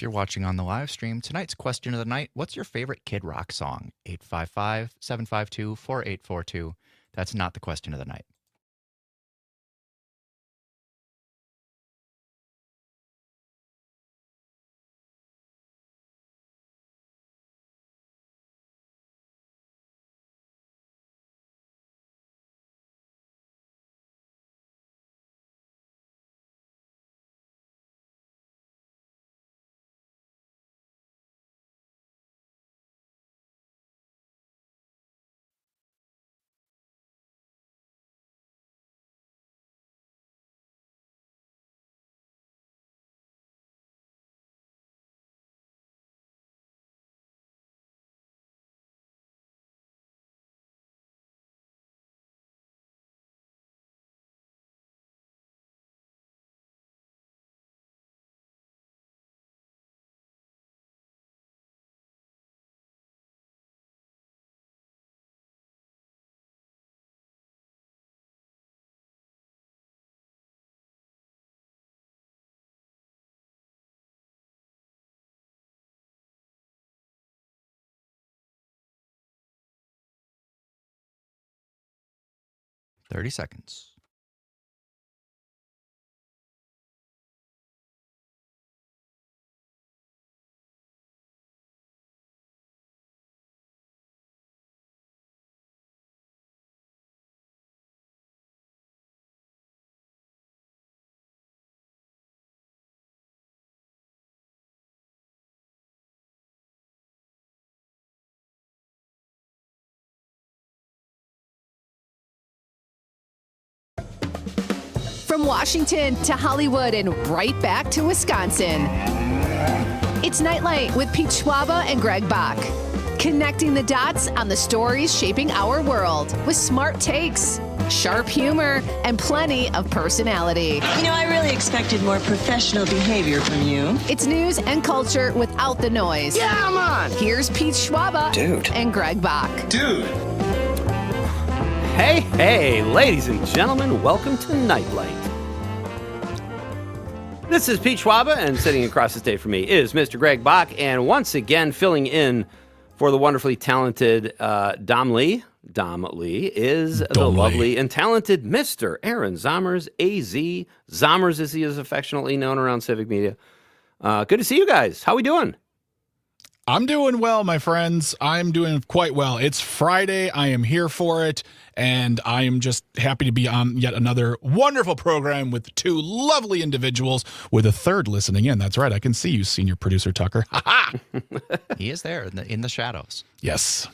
If you're watching on the live stream, tonight's question of the night, what's your favorite Kid Rock song? 855-752-4842. That's not the question of the night. Thirty seconds. From Washington to Hollywood and right back to Wisconsin. It's Nite Lite with Pete Schwaba and Greg Bach. Connecting the dots on the stories shaping our world with smart takes, sharp humor, and plenty of personality. You know, I really expected more professional behavior from you. It's news and culture without the noise. Yeah, I'm on. Here's Pete Schwaba and Greg Bach. Dude. Hey, ladies and gentlemen, welcome to Nite Lite. This is Pete Schwaba, and sitting across the stage from me is Mr. Greg Bach, and once again filling in for the wonderfully talented Dom Lee. Dom Lee is the lovely and talented Mr. Aaron Zommers, AZ. Zommers, as he is affectionately known around Civic Media. Good to see you guys. How we doing? I'm doing well, my friends. I'm doing quite well. It's Friday. I am here for it, and I am just happy to be on yet another wonderful program with two lovely individuals, with a third listening in. That's right. I can see you, senior producer Tucker. He is there in the shadows. Yes.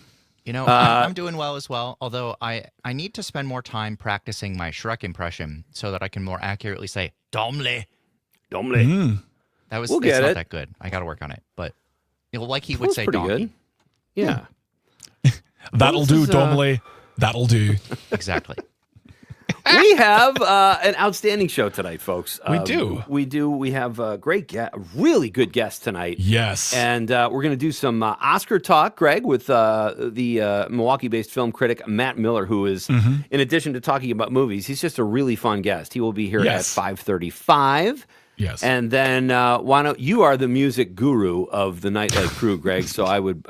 You know, I'm doing well as well, although I need to spend more time practicing my Shrek impression so that I can more accurately say, Domle. Domle. It's not that good. I got to work on it, but like he would say, pretty donkey. good. Yeah. That'll do, Domley. That'll do. Exactly. We have an outstanding show tonight, folks. We do. We have a really good guest tonight. Yes. And we're going to do some Oscar talk, Greg, with the Milwaukee-based film critic Matt Miller, who is, in addition to talking about movies, he's just a really fun guest. He will be here at 5:35. Yes. And then you are the music guru of the Nite Lite crew, Greg. So I would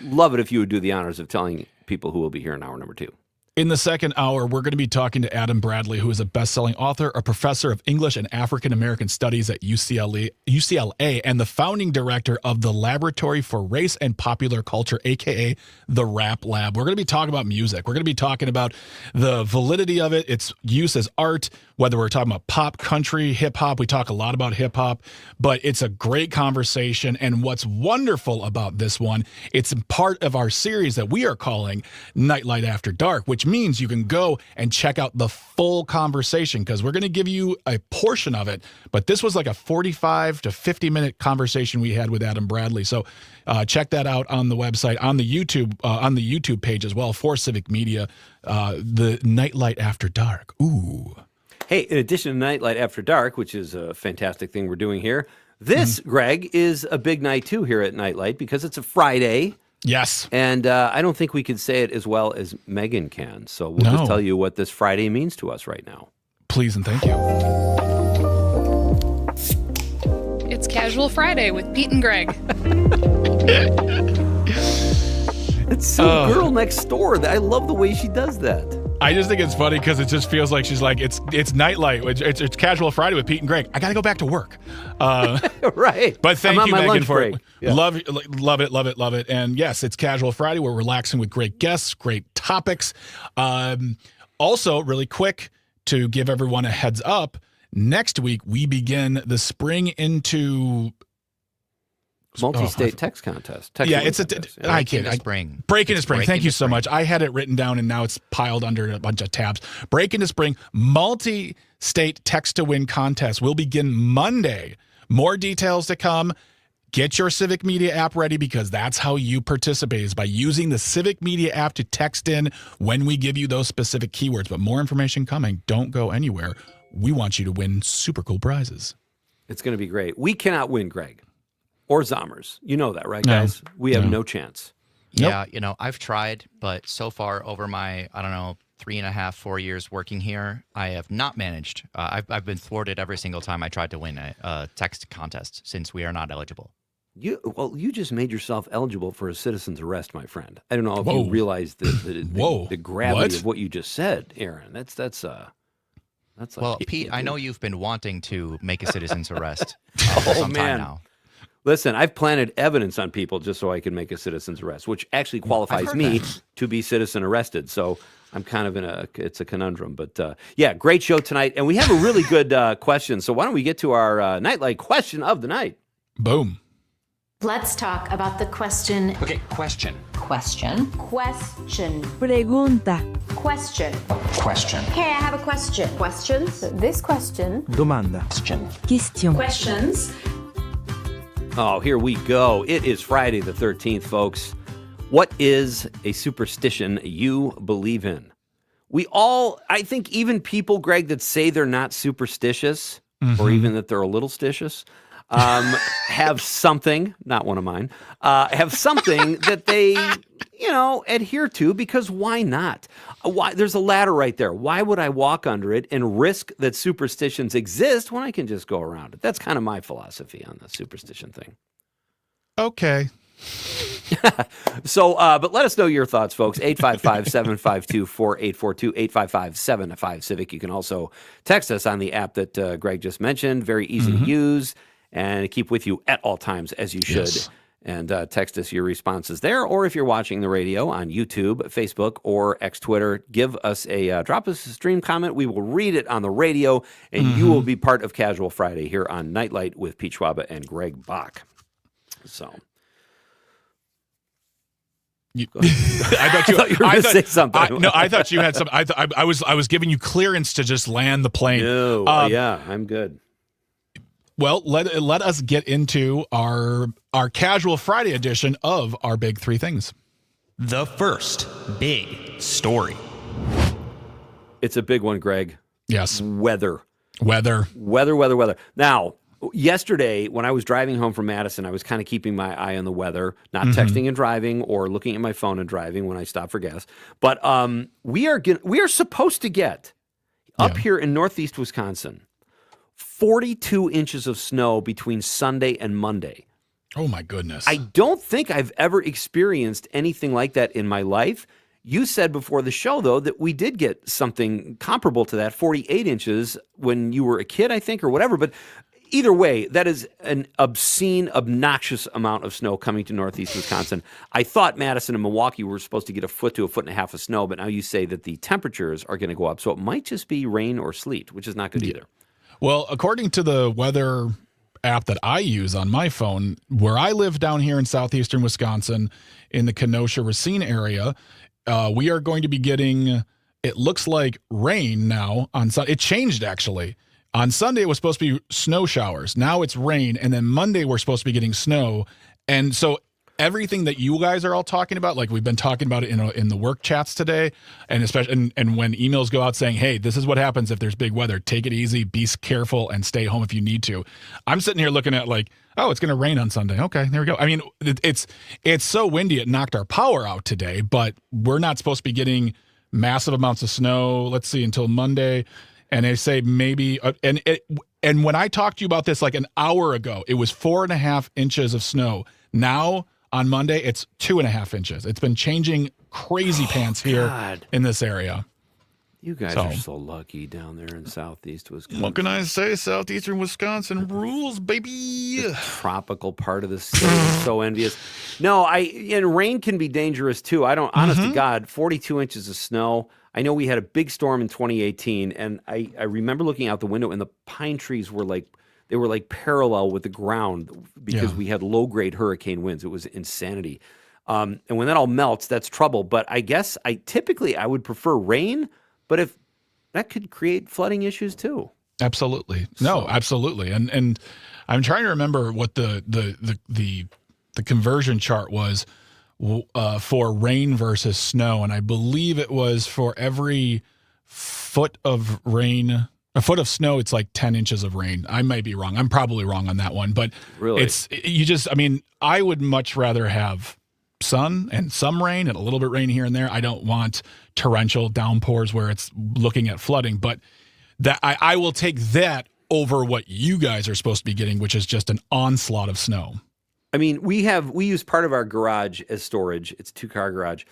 love it if you would do the honors of telling people who will be here in hour number 2. In the second hour, we're going to be talking to Adam Bradley, who is a best-selling author, a professor of English and African American Studies at UCLA, and the founding director of the Laboratory for Race and Popular Culture, a.k.a. the Rap Lab. We're going to be talking about music. We're going to be talking about the validity of it, its use as art, whether we're talking about pop, country, hip-hop. We talk a lot about hip-hop, but it's a great conversation, and what's wonderful about this one, it's part of our series that we are calling Nite Lite After Dark, which means you can go and check out the full conversation, because we're going to give you a portion of it, but this was like a 45 to 50-minute conversation we had with Adam Bradley. So check that out on the website, on the YouTube page as well for Civic Media, the Nite Lite After Dark. Ooh. Hey, in addition to Nite Lite After Dark, which is a fantastic thing we're doing here, this, Greg, is a big night too here at Nite Lite, because it's a Friday. Yes. And I don't think we could say it as well as Megan can. So we'll just tell you what this Friday means to us right now. Please and thank you. It's Casual Friday with Pete and Greg. It's so girl next door. I love the way she does that. I just think it's funny because it just feels like she's like, it's Nite Lite. It's Casual Friday with Pete and Greg. I got to go back to work. Right. But thank you, Megan, for it. Yeah. Love it. And yes, it's Casual Friday. We're relaxing with great guests, great topics. Also, really quick to give everyone a heads up, next week we begin the spring into multi-state text contest. I can't. Spring. Break into Spring. Thank you so much. I had it written down and now it's piled under a bunch of tabs. Break into Spring multi-state text to win contest will begin Monday. More details to come. Get your Civic Media app ready because that's how you participate is by using the Civic Media app to text in when we give you those specific keywords. But more information coming. Don't go anywhere. We want you to win super cool prizes. It's going to be great. We cannot win, Greg. Or Zommers. You know that, right, guys? We have no chance. Yeah, I've tried, but so far over my, 3.5, 4 years working here, I have not managed. I've been thwarted every single time I tried to win a text contest since we are not eligible. You just made yourself eligible for a citizen's arrest, my friend. I don't know if you realize the gravity of what you just said, Aaron. That's well, Pete, I know you've been wanting to make a citizen's arrest for some time now. Listen, I've planted evidence on people just so I can make a citizen's arrest, which actually qualifies me to be citizen arrested. So I'm kind of it's a conundrum. But yeah, great show tonight. And we have a really good question. So why don't we get to our Nite Lite question of the night? Boom. Let's talk about the question. Okay, question. Question. Question. Pregunta. Question. Question. Hey, I have a question. Questions? This question. Domanda. Question. Questions. Oh, here we go. It is Friday the 13th, folks. What is a superstition you believe in? We all, I think even people, Greg, that say they're not superstitious or even that they're a little stitious, have something, not one of mine, have something that they, adhere to because why not? There's a ladder right there. Why would I walk under it and risk that superstitions exist when I can just go around it? That's kind of my philosophy on the superstition thing. Okay. So, but let us know your thoughts, folks. 855-752-4842, 855-75-CIVIC. You can also text us on the app that Greg just mentioned. Very easy to use and keep with you at all times, as you should. Yes. And text us your responses there. Or if you're watching the radio on YouTube, Facebook, or X Twitter, give us drop us a stream comment. We will read it on the radio, and you will be part of Casual Friday here on Nite Lite with Pete Schwaba and Greg Bach. So... I thought you were going to say something. I thought you had some. I was giving you clearance to just land the plane. No, yeah, I'm good. Well, let us get into our Casual Friday edition of our Big Three Things. The first big story. It's a big one, Greg. Yes. Weather. Now, yesterday, when I was driving home from Madison, I was kind of keeping my eye on the weather, not texting and driving or looking at my phone and driving when I stopped for gas. But we are supposed to get up here in northeast Wisconsin 42 inches of snow between Sunday and Monday. Oh my goodness! I don't think I've ever experienced anything like that in my life. You said before the show, though, that we did get something comparable to that, 48 inches when you were a kid, I think, or whatever. But either way, that is an obscene, obnoxious amount of snow coming to northeast Wisconsin. I thought Madison and Milwaukee were supposed to get a foot to a foot and a half of snow, but now you say that the temperatures are going to go up. So it might just be rain or sleet, which is not good either. Well, according to the weather app that I use on my phone, where I live down here in southeastern Wisconsin in the Kenosha-Racine area, we are going to be getting, it looks like rain now on Sunday. It changed, actually. On Sunday, it was supposed to be snow showers. Now it's rain. And then Monday, we're supposed to be getting snow. And so everything that you guys are all talking about, like we've been talking about it in the work chats today, and especially and when emails go out saying, hey, this is what happens if there's big weather. Take it easy, be careful, and stay home if you need to. I'm sitting here looking at like, oh, it's going to rain on Sunday. Okay, there we go. I mean, it's so windy, it knocked our power out today, but we're not supposed to be getting massive amounts of snow, let's see, until Monday. And they say maybe, And when I talked to you about this like an hour ago, it was 4.5 inches of snow. Now on Monday, it's 2.5 inches. It's been changing crazy pants here in this area. You guys are so lucky down there in southeast Wisconsin. What can I say? Southeastern Wisconsin rules, baby. The tropical part of the state is so envious. No, and rain can be dangerous too. Honest to God, 42 inches of snow. I know we had a big storm in 2018, and I remember looking out the window, and the pine trees were like parallel with the ground because we had low grade hurricane winds. It was insanity. And when that all melts, that's trouble. But I guess I would prefer rain. But if that could create flooding issues too. Absolutely. No, absolutely. And I'm trying to remember what the conversion chart was for rain versus snow. And I believe it was for every foot of rain, a foot of snow, it's like 10 inches of rain. I might be wrong. I'm probably wrong on that one. But really, I would much rather have sun and some rain and a little bit rain here and there. I don't want torrential downpours where it's looking at flooding, but that I will take that over what you guys are supposed to be getting, which is just an onslaught of snow. I mean, we use part of our garage as storage. It's a 2-car garage.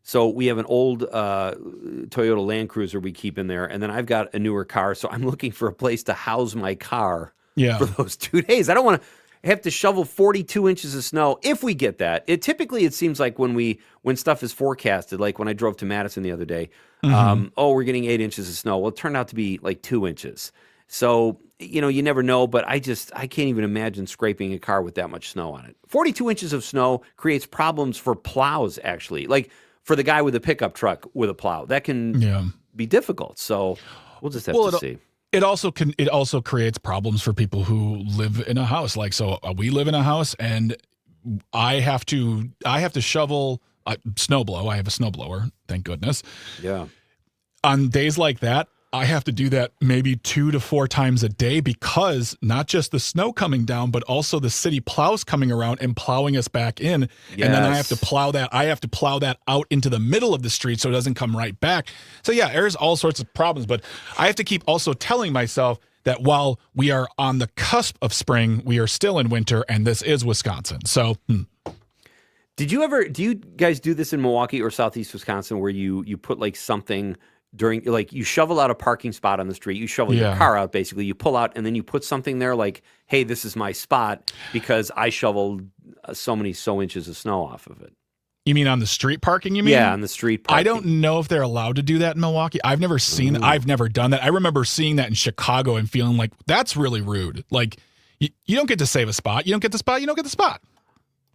So we have an old Toyota Land Cruiser we keep in there, and then I've got a newer car, so I'm looking for a place to house my car for those 2 days. I don't want to have to shovel 42 inches of snow if we get that. It seems like when stuff is forecasted, like when I drove to Madison the other day, we're getting 8 inches of snow. Well, it turned out to be like 2 inches. So, you never know, but I can't even imagine scraping a car with that much snow on it. 42 inches of snow creates problems for plows, actually. Like for the guy with a pickup truck with a plow, that can be difficult. So we'll just have to see. It also creates problems for people who live in a house. Like, so we live in a house, and I have to shovel snow blow. I have a snow blower, thank goodness. Yeah. On days like that, I have to do that maybe 2 to 4 times a day because not just the snow coming down, but also the city plows coming around and plowing us back in. Yes. And then I have to plow that out into the middle of the street so it doesn't come right back. So yeah, there's all sorts of problems, but I have to keep also telling myself that while we are on the cusp of spring, we are still in winter, and this is Wisconsin. So do you guys do this in Milwaukee or Southeast Wisconsin where you put like something during, like, you shovel out a parking spot on the street, you shovel your car out, basically, you pull out, and then you put something there like, hey, this is my spot because I shoveled so inches of snow off of it. You mean on the street parking, you mean? Yeah, on the street parking. I don't know if they're allowed to do that in Milwaukee. I've never seen I've never done that. I remember seeing that in Chicago and feeling like, that's really rude. Like, you don't get to save a spot. You don't get the spot. You don't get the spot.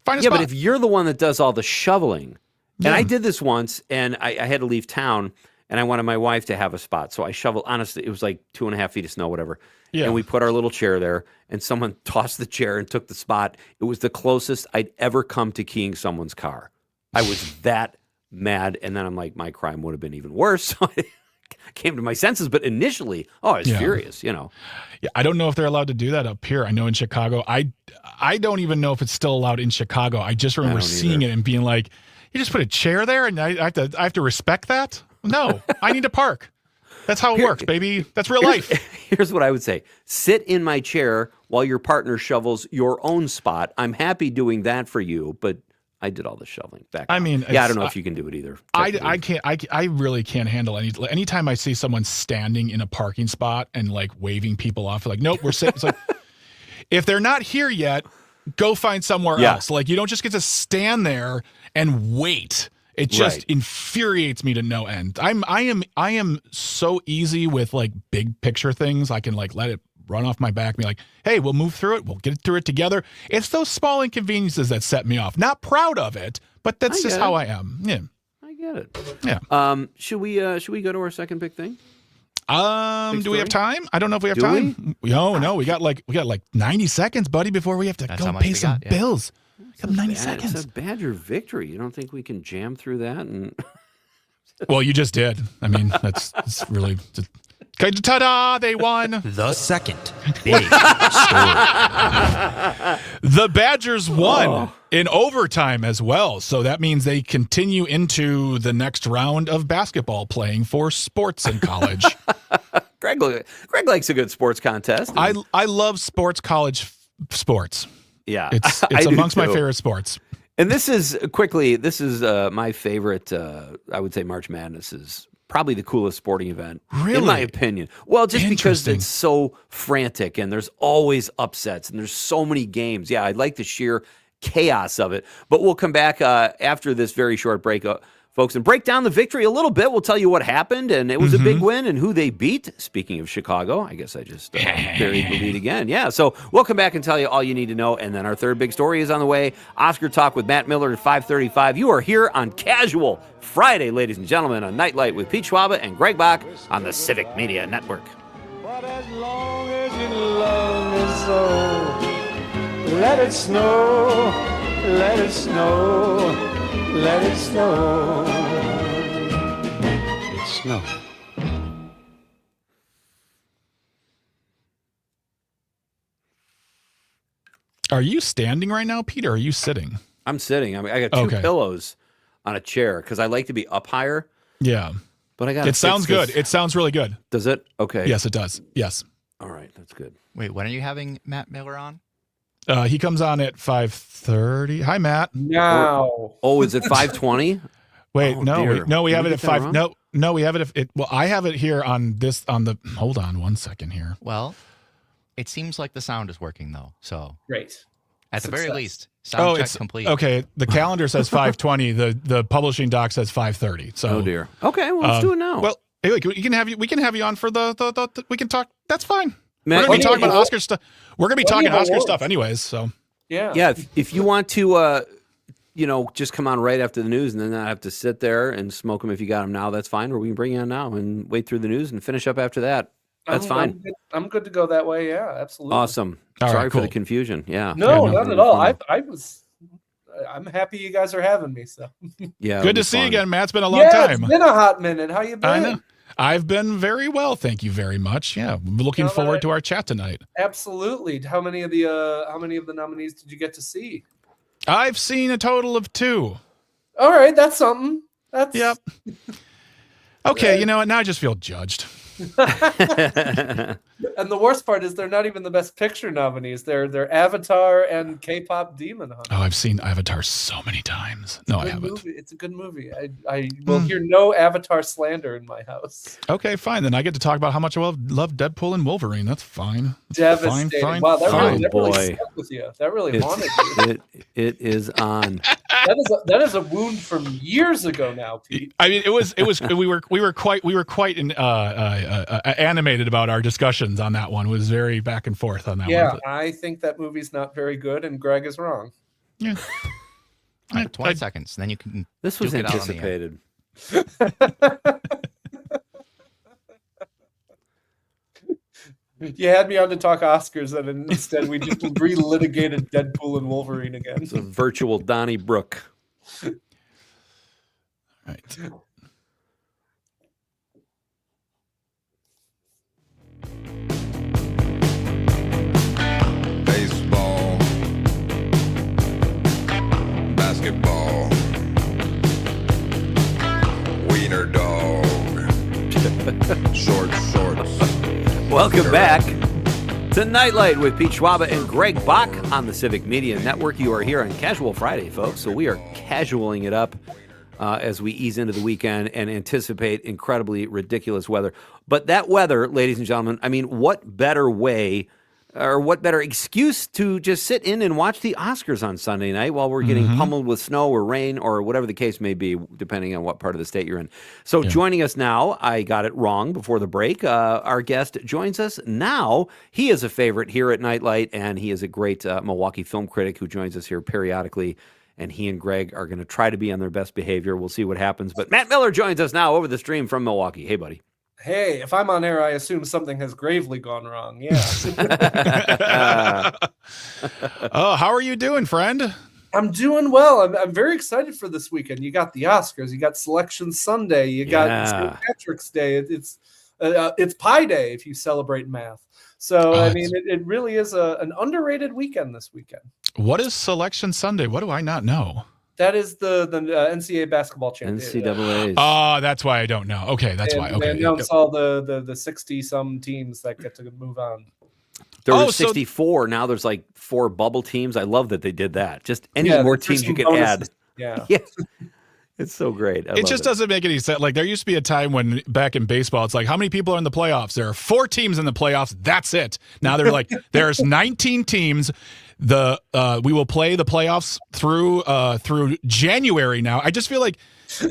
Find a spot. Yeah, but if you're the one that does all the shoveling, and I did this once, and I had to leave town, and I wanted my wife to have a spot. So I shoveled, honestly, it was like 2.5 feet of snow, whatever. Yeah. And we put our little chair there, and someone tossed the chair and took the spot. It was the closest I'd ever come to keying someone's car. I was that mad. And then I'm like, my crime would have been even worse. So I came to my senses. But initially, I was furious, Yeah, I don't know if they're allowed to do that up here. I know in Chicago, I don't even know if it's still allowed in Chicago. I just remember seeing it and being like, you just put a chair there and I have to respect that? No, I need to park. That's how it works, baby. That's real life. Here's what I would say. Sit in my chair while your partner shovels your own spot. I'm happy doing that for you, but I did all the shoveling back. I mean, I don't know if you can do it either. I can't. I really can't handle anytime I see someone standing in a parking spot and like waving people off. Like, nope, we're sitting. It's like, if they're not here yet, go find somewhere else. Like, you don't just get to stand there and wait. It just infuriates me to no end. I am so easy with like big picture things. I can like let it run off my back and be like, hey, we'll move through it. We'll get through it together. It's those small inconveniences that set me off. Not proud of it, but that's just how I am. Yeah. I get it. Yeah. Should we go to our second big thing? Do we have time? I don't know if we have time. No, we got like 90 seconds, buddy, before we have to go pay some bills. 90 seconds. It's a Badger victory. You don't think we can jam through that? And well, you just did. I mean, it's really. Ta-da! They won. The second big story. The Badgers won in overtime as well. So that means they continue into the next round of basketball playing for sports in college. Greg likes a good sports contest. I love sports. Yeah, It's I do amongst my too. favorite sports. And this is my favorite. I would say March Madness is probably the coolest sporting event, in my Really? opinion. Well, just because Interesting. it's so frantic and there's always upsets and there's so many games. Yeah, I like the sheer chaos of it. But we'll come back after this very short break, folks, and break down the victory a little bit. We'll tell you what happened, and it was a big win and who they beat. Speaking of Chicago, I guess I just buried the lead again. Yeah, so we'll come back and tell you all you need to know, and then our third big story is on the way. Oscar Talk with Matt Miller at 5:35. You are here on Casual Friday, ladies and gentlemen, on Nite Lite with Pete Schwaba and Greg Bach on the Civic Media Network. But as long as you love me so, let it snow, let it snow. Let it snow. It's snow. Are you standing right now, Peter? Or are you sitting? I'm sitting. I got two Okay. pillows on a chair because I like to be up higher. Yeah. But I got. It sounds good. It sounds really good. Does it? Okay. Yes, it does. Yes. All right. That's good. Wait, when are you having Matt Miller on? He comes on at 5:30. Hi, Matt. No. Oh, is it 5:20? Wait, Oh, no, dear. we Did have we it get at that 5. wrong? No, we have it. Well, I have it here on the. Hold on 1 second here. Well, it seems like the sound is working though. So Great. at the very Success. least, sound check it's complete. okay. The calendar says 5:20. The publishing doc says 5:30. So, Oh dear. Okay. Well, let's do it now. Well, hey, look, we can have you on for the we can talk. That's fine. Matt, We're going to be you- talking about Oscar stuff. We're going to be Plenty talking of Oscar awards. stuff anyways. So Yeah. yeah. If you want to, just come on right after the news and then not have to sit there and smoke them if you got them now, that's fine. Or we can bring you on now and wait through the news and finish up after that. That's fine. I'm good to go that way. Yeah, absolutely. Awesome. All Sorry right, for the cool. confusion. Yeah. No, Yeah, not at all. I'm happy you guys are having me. So Yeah. good it'll to be see you fun. again, Matt. It's been a long yeah, time. it's been a hot minute. How you been? I know. I've been very well, thank you very much. Yeah, I'm looking Well, forward to our chat tonight. Absolutely. How many of the nominees did you get to see? I've seen a total of 2. All right, that's something. That's Yep. Okay, you know what? Now I just feel judged. And the worst part is they're not even the best picture nominees. They're Avatar and K-pop Demon Hunter. Oh, I've seen Avatar so many times. No, I Good haven't. movie. It's a good movie. I will hear no Avatar slander in my house. Okay, fine. Then I get to talk about how much I love Deadpool and Wolverine. That's fine. Devastating. Fine, Wow, that fine. really Boy. stuck with you. That really haunted you. it is on. That is a wound from years ago now, Pete. I mean, it was we were quite animated about our discussions on that one. It was very back and forth on that Yeah, one. I think that movie's not very good, and Greg is wrong. Yeah. All right, 20 seconds, and then you can. This was duke it out on the air. anticipated. You had me on to talk Oscars, and instead we just relitigated Deadpool and Wolverine again. It's a virtual Donnybrook. Right. Baseball, basketball, wiener dog, short shorts. Welcome back to Nite Lite with Pete Schwaba and Greg Bach on the Civic Media Network. You are here on Casual Friday, folks, so we are casualing it up as we ease into the weekend and anticipate incredibly ridiculous weather. But that weather, ladies and gentlemen, I mean, what better way or what better excuse to just sit in and watch the Oscars on Sunday night while we're getting pummeled with snow or rain or whatever the case may be, depending on what part of the state you're in. So joining us now, I got it wrong before the break. Our guest joins us now. He is a favorite here at Nite Lite, and he is a great Milwaukee film critic who joins us here periodically. And he and Greg are going to try to be on their best behavior. We'll see what happens. But Matt Miller joins us now over the stream from Milwaukee. Hey, buddy. Hey, if I'm on air, I assume something has gravely gone wrong. Yeah. Oh, how are you doing, friend? I'm doing well. I'm very excited for this weekend. You got the Oscars, you got Selection Sunday, you got St. Patrick's Day. It's Pi Day if you celebrate math. So I mean, it really is an underrated weekend this weekend. What is Selection Sunday? What do I not know? That is the NCAA basketball championship. NCAA's. Oh, that's why I don't know. Okay, that's why. They Okay. announce all the 60 some teams that get to move on. There were so- 64. Now there's like 4 bubble teams. I love that they did that. Just any more there's teams you some could bonuses. add. Yeah. Yeah. It's so great. It just doesn't make any sense. Like there used to be a time when back in baseball, it's like, how many people are in the playoffs? There are 4 teams in the playoffs. That's it. Now they're like, there's 19 teams. We will play the playoffs through January now. I just feel like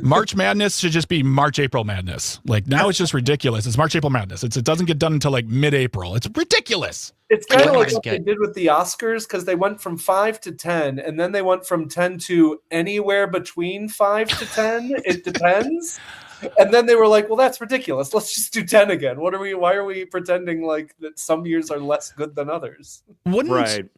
March Madness should just be March April Madness. Like now it's just ridiculous. It's March April Madness. It doesn't get done until like mid-April. It's ridiculous. It's kind of I like just what they get- did with the Oscars, because they went from 5 to 10, and then they went from 10 to anywhere between 5 to 10. It depends. And then they were like, well, that's ridiculous. Let's just do 10 again. Why are we pretending like that some years are less good than others? Wouldn't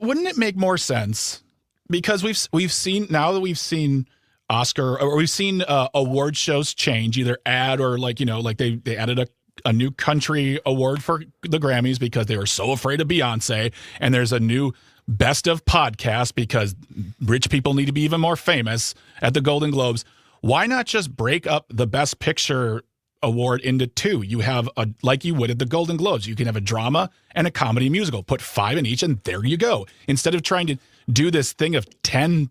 it make more sense? Because we've seen, now that we've seen Oscar, or we've seen award shows change, either add or like they added a new country award for the Grammys because they were so afraid of Beyonce, and there's a new best of podcast because rich people need to be even more famous at the Golden Globes. Why not just break up the Best Picture award into 2? You have like you would at the Golden Globes. You can have a drama and a comedy musical. Put 5 in each, and there you go. Instead of trying to do this thing of 10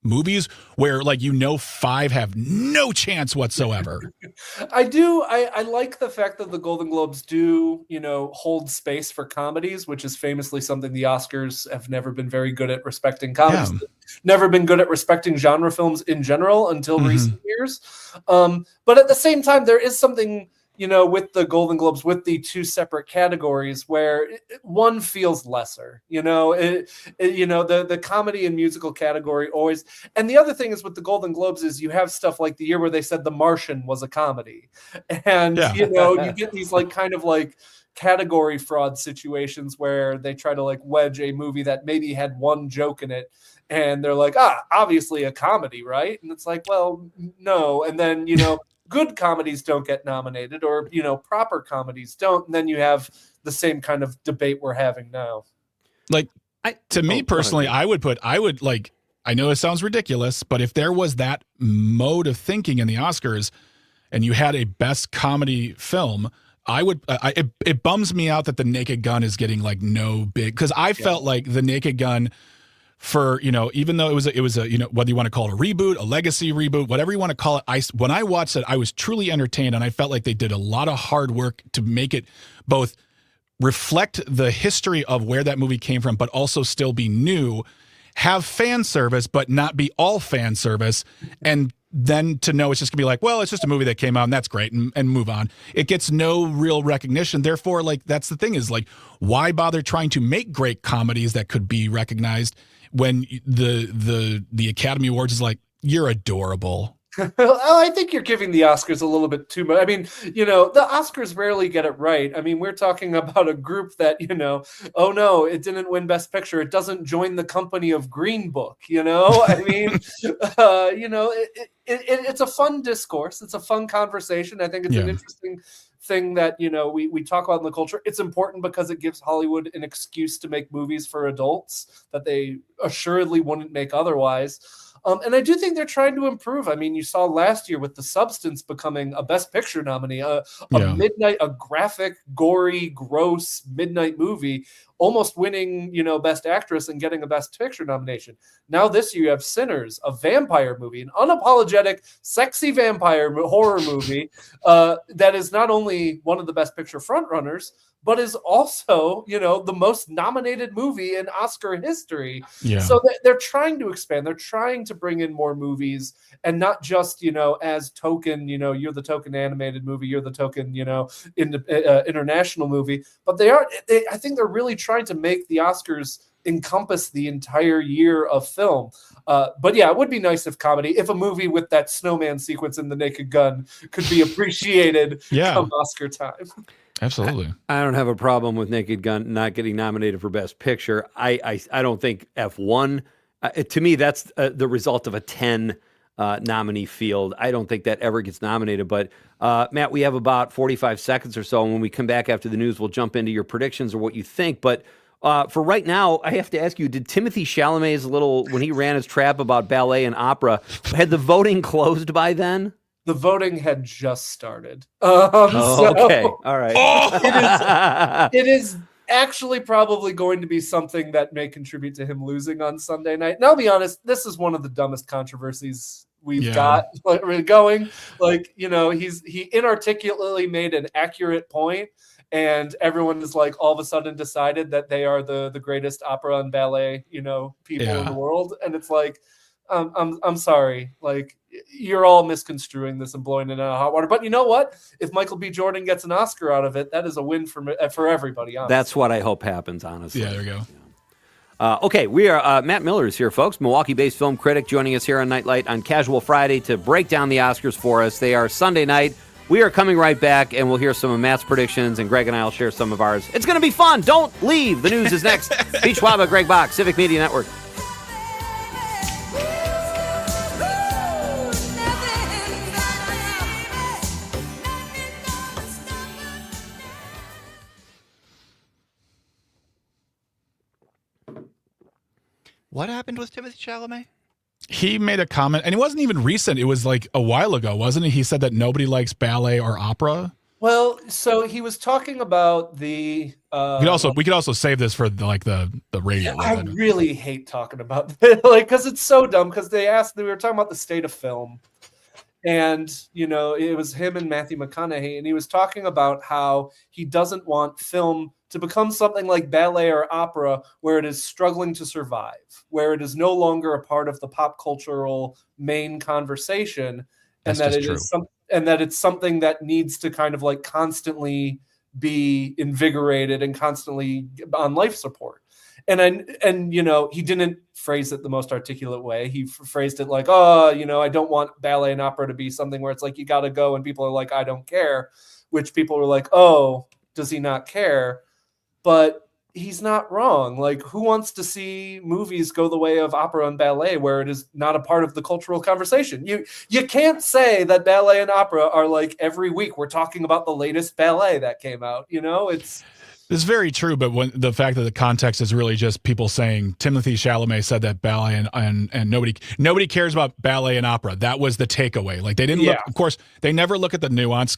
movies where 5 have no chance whatsoever. I like the fact that the Golden Globes do, hold space for comedies, which is famously something the Oscars have never been very good at respecting comedies. Yeah. Never been good at respecting genre films in general until recent years. But at the same time, there is something, with the Golden Globes, with the 2 separate categories, where one feels lesser. The comedy and musical category always. And the other thing is with the Golden Globes is you have stuff like the year where they said The Martian was a comedy, and you get these kind of category fraud situations where they try to wedge a movie that maybe had one joke in it. And they're like, obviously a comedy, right? And it's like, well, no. And then, good comedies don't get nominated, or, proper comedies don't. And then you have the same kind of debate we're having now. To me personally, I know it sounds ridiculous, but if there was that mode of thinking in the Oscars and you had a best comedy film, it bums me out that The Naked Gun is getting no big, because I felt like The Naked Gun, for even though it was a whether you want to call it a reboot, a legacy reboot, whatever you want to call it, when I watched it, I was truly entertained, and I felt like they did a lot of hard work to make it both reflect the history of where that movie came from, but also still be new, have fan service, but not be all fan service, and then to know it's just gonna be well, it's just a movie that came out and that's great, and move on. It gets no real recognition. Therefore, that's the thing is why bother trying to make great comedies that could be recognized when the Academy Awards is you're adorable. I think you're giving the Oscars a little bit too much. I mean, the Oscars rarely get it right. I mean, we're talking about a group that, oh no, it didn't win Best Picture. It doesn't join the company of Green Book, I mean, it's a fun discourse. It's a fun conversation. I think it's an interesting thing that, we talk about in the culture. It's important because it gives Hollywood an excuse to make movies for adults that they assuredly wouldn't make otherwise. And I do think they're trying to improve. I mean, you saw last year with The Substance becoming a Best Picture nominee, a graphic, gory, gross midnight movie, almost winning, Best Actress and getting a Best Picture nomination. Now this year you have Sinners, a vampire movie, an unapologetic, sexy vampire horror movie that is not only one of the Best Picture frontrunners, but is also, the most nominated movie in Oscar history. Yeah. So they're trying to expand. They're trying to bring in more movies, and not just, as token, you're the token animated movie, you're the token, international movie. But I think they're really trying to make the Oscars encompass the entire year of film. But yeah, it would be nice if a movie with that snowman sequence in The Naked Gun could be appreciated come Oscar time. Absolutely. I don't have a problem with Naked Gun not getting nominated for Best Picture. I don't think F1, to me, that's the result of a 10 nominee field. I don't think that ever gets nominated. But Matt, we have about 45 seconds or so. And when we come back after the news, we'll jump into your predictions or what you think. But For right now, I have to ask you: did Timothy Chalamet's when he ran his trap about ballet and opera, had the voting closed by then? The voting had just started. Okay, all right. It is actually probably going to be something that may contribute to him losing on Sunday night. And I'll be honest, this is one of the dumbest controversies we've got going. Like, he inarticulately made an accurate point, and everyone is like all of a sudden decided that they are the greatest opera and ballet, people in the world. And it's like, I'm sorry, like, you're all misconstruing this and blowing it out of hot water. But you know what? If Michael B. Jordan gets an Oscar out of it, that is a win for everybody. Honestly. That's what I hope happens, honestly. Yeah, there you go. Okay, we are Matt Miller is here, folks, Milwaukee-based film critic, joining us here on Nite Lite on Casual Friday to break down the Oscars for us. They are Sunday night. We are coming right back, and we'll hear some of Matt's predictions, and Greg and I will share some of ours. It's going to be fun. Don't leave. The news is next. Pete Schwaba, Greg Bach, Civic Media Network. What happened with Timothy Chalamet? He made a comment, and it wasn't even recent. It was like a while ago, wasn't it? He said that nobody likes ballet or opera. Well, so he was talking about the. We could also save this for the radio. I really hate talking about it, because it's so dumb. Because we were talking about the state of film, and it was him and Matthew McConaughey, and he was talking about how he doesn't want film to become something like ballet or opera, where it is struggling to survive, where it is no longer a part of the pop cultural main conversation, and that it's something that needs to kind of like constantly be invigorated and constantly on life support. And he didn't phrase it the most articulate way. He phrased it like, I don't want ballet and opera to be something where it's like you got to go and people are like, I don't care, which people were like, oh, does he not care? But he's not wrong. Like, who wants to see movies go the way of opera and ballet where it is not a part of the cultural conversation? You can't say that ballet and opera are like every week we're talking about the latest ballet that came out. It's very true, but when the fact that the context is really just people saying Timothy Chalamet said that ballet and nobody cares about ballet and opera. That was the takeaway. Like, they didn't look. Of course, they never look at the nuance.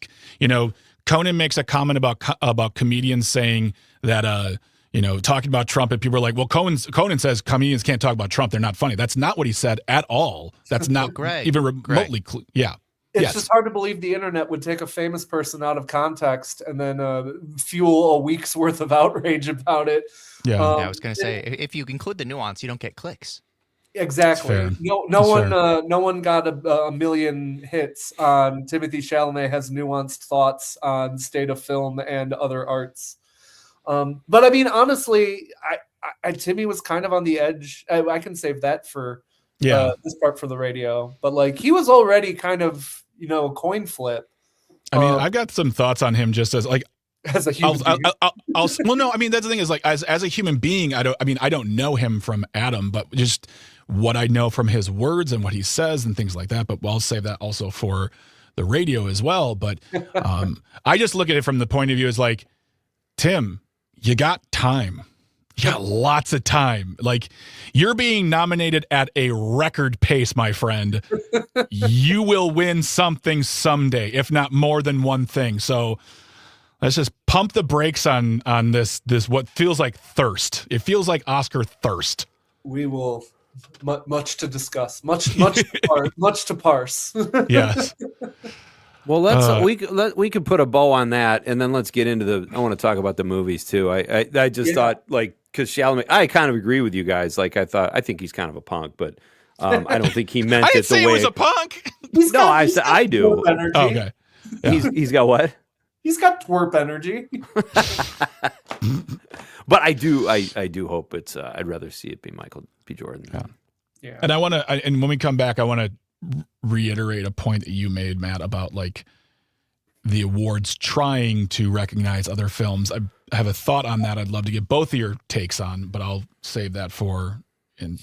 Conan makes a comment about comedians saying that talking about Trump, and people are like, well, Conan says comedians can't talk about Trump. They're not funny. That's not what he said at all. That's not even remotely. It's just hard to believe the internet would take a famous person out of context and then fuel a week's worth of outrage about it. Yeah, I was going to say, if you include the nuance, you don't get clicks. Exactly. No one got a million hits on Timothy Chalamet has nuanced thoughts on state of film and other arts. But I mean, honestly, Timmy was kind of on the edge. I can save that for this part for the radio. But like, he was already kind of a coin flip. I mean, I've got some thoughts on him just as like. As a human being. Well, no, I mean, that's the thing is like, as a human being, I don't know him from Adam, but just what I know from his words and what he says and things like that. But I'll save that also for the radio as well. But I just look at it from the point of view as like, Tim, you got time. You got lots of time. Like, you're being nominated at a record pace, my friend. You will win something someday, if not more than one thing. So let's just pump the brakes on this what feels like thirst. It feels like Oscar thirst. We will much to discuss, much to parse. Yes. Well, we could put a bow on that, and then let's get into I want to talk about the movies too. I just thought, like, because Chalamet, I kind of agree with you guys. Like, I think he's kind of a punk, but I don't think he meant I it didn't the say way he was a punk. I do. Oh, okay. Yeah. He's got what? He's got twerp energy. But I do hope it's. I'd rather see it be Michael B. Jordan. Yeah. And and when we come back, I want to reiterate a point that you made, Matt, about like the awards trying to recognize other films. I have a thought on that. I'd love to get both of your takes on, but I'll save that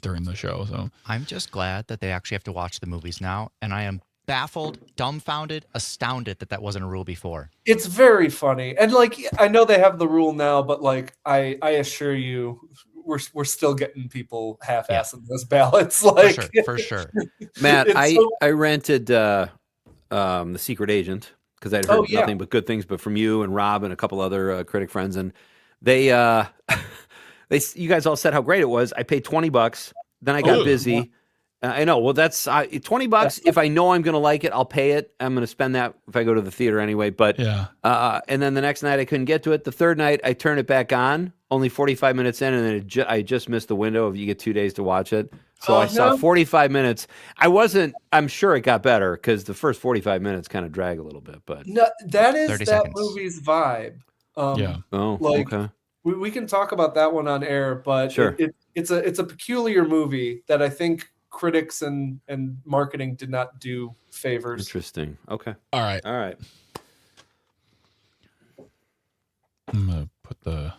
during the show. So I'm just glad that they actually have to watch the movies now, and I am baffled, dumbfounded, astounded that wasn't a rule before. It's very funny, and like I know they have the rule now, but like I assure you, we're still getting people half-assing those ballots. Like for sure. Matt, I rented The Secret Agent because I'd heard nothing but good things, but from you and Rob and a couple other critic friends, and they you guys all said how great it was. I paid $20, then I got busy. I know. Well, that's $20. If I know I'm going to like it, I'll pay it. I'm going to spend that if I go to the theater anyway. But and then the next night I couldn't get to it. The third night I turned it back on. Only 45 minutes in, and then I just missed the window of you get 2 days to watch it. So I saw 45 minutes. I'm sure it got better because the first 45 minutes kind of drag a little bit. But no, that is 30 that seconds. movie's vibe. Okay. We can talk about that one on air, but sure. It's a peculiar movie that I think critics and marketing did not do favors. Interesting. Okay. All right. I'm gonna put the.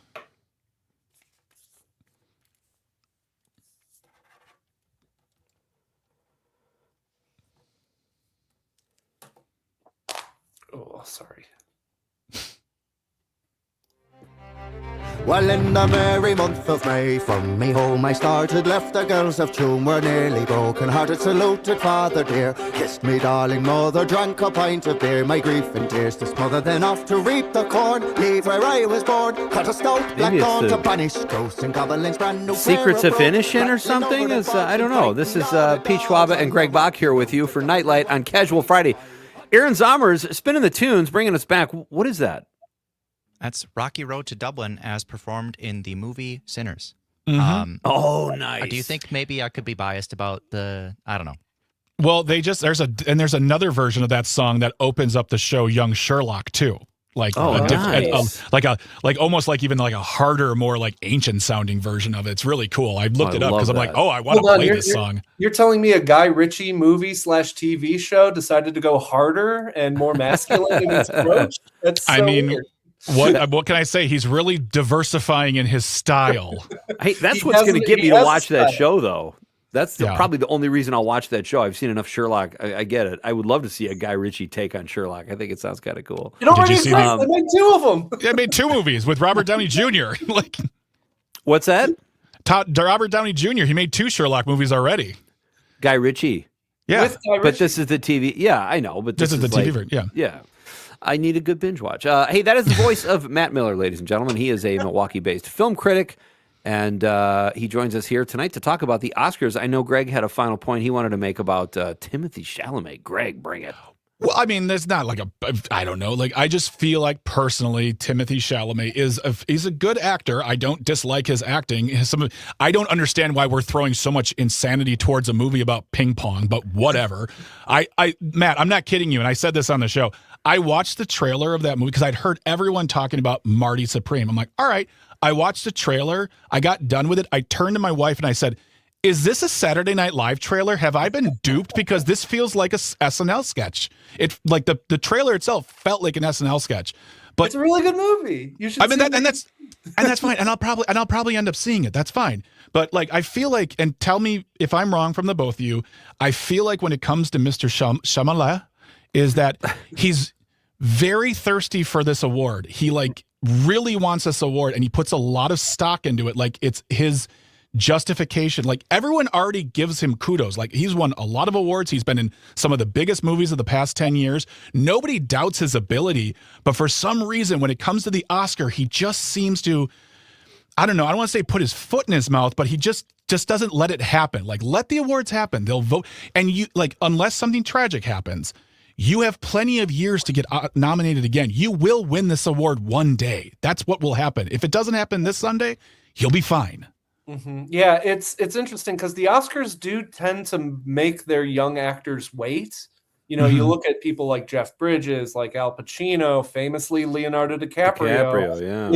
Oh, sorry. Well, in the merry month of May, from me home I started, left the girls of Tuam were nearly broken-hearted, saluted father dear, kissed me darling mother, drank a pint of beer, my grief and tears to smother, then off to reap the corn, leave where I was born, cut a stout black dawn to banish ghosts and goblins, brand new Secrets of Finishing or something? I don't know. This is Pete Schwaba and Greg Bach here with you for Nite Lite on Casual Friday. Aaron Zommer's spinning the tunes, bringing us back. What is that? That's Rocky Road to Dublin as performed in the movie Sinners. Nice. Do you think maybe I could be biased about I don't know. Well, there's another version of that song that opens up the show Young Sherlock too. Like nice. Almost like even like a harder, more like ancient sounding version of it. It's really cool. I looked it up because I'm like, I want to play this song. You're telling me a Guy Ritchie movie / TV show decided to go harder and more masculine in its approach? That's so weird. What can I say? He's really diversifying in his style. Hey, that's what's going to get me to watch that show, though. That's probably the only reason I'll watch that show. I've seen enough Sherlock. I get it. I would love to see a Guy Ritchie take on Sherlock. I think it sounds kind of cool. They made 2 of them. They made 2 movies with Robert Downey Jr. What's that? Robert Downey Jr. He made 2 Sherlock movies already. Guy Ritchie. Yeah, with Guy Ritchie. But this is the TV. Yeah, I know. But this is the TV version. Yeah. Yeah. I need a good binge watch. Hey, that is the voice of Matt Miller, ladies and gentlemen. He is a Milwaukee-based film critic, and he joins us here tonight to talk about the Oscars. I know Greg had a final point he wanted to make about Timothée Chalamet. Greg, bring it. Well, I mean, there's not like I don't know. Like, I just feel like personally, Timothée Chalamet he's a good actor. I don't dislike his acting. I don't understand why we're throwing so much insanity towards a movie about ping pong, but whatever. Matt, I'm not kidding you, and I said this on the show. I watched the trailer of that movie because I'd heard everyone talking about Marty Supreme. I'm like, all right. I watched the trailer. I got done with it. I turned to my wife and I said, is this a Saturday Night Live trailer? Have I been duped? Because this feels like a SNL sketch. It like the trailer itself felt like an SNL sketch. But it's a really good movie. You should. I mean, that's fine. And I'll probably end up seeing it. That's fine. But like, I feel like, and tell me if I'm wrong from the both of you. I feel like when it comes to Mr. Chalamet, is that he's very thirsty for this award. He like really wants this award, and he puts a lot of stock into it. Like it's his justification. Like everyone already gives him kudos. Like he's won a lot of awards. He's been in some of the biggest movies of the past 10 years. Nobody doubts his ability, but for some reason, when it comes to the Oscar, he just seems to, I don't know, I don't want to say put his foot in his mouth, but he just doesn't let it happen. Like let the awards happen. They'll vote. And you like, unless something tragic happens, you have plenty of years to get nominated again. You will win this award one day. That's what will happen. If it doesn't happen this Sunday, you'll be fine. Mm-hmm. Yeah, it's interesting because the Oscars do tend to make their young actors wait. You know, you look at people like Jeff Bridges, like Al Pacino, famously Leonardo DiCaprio. Yeah.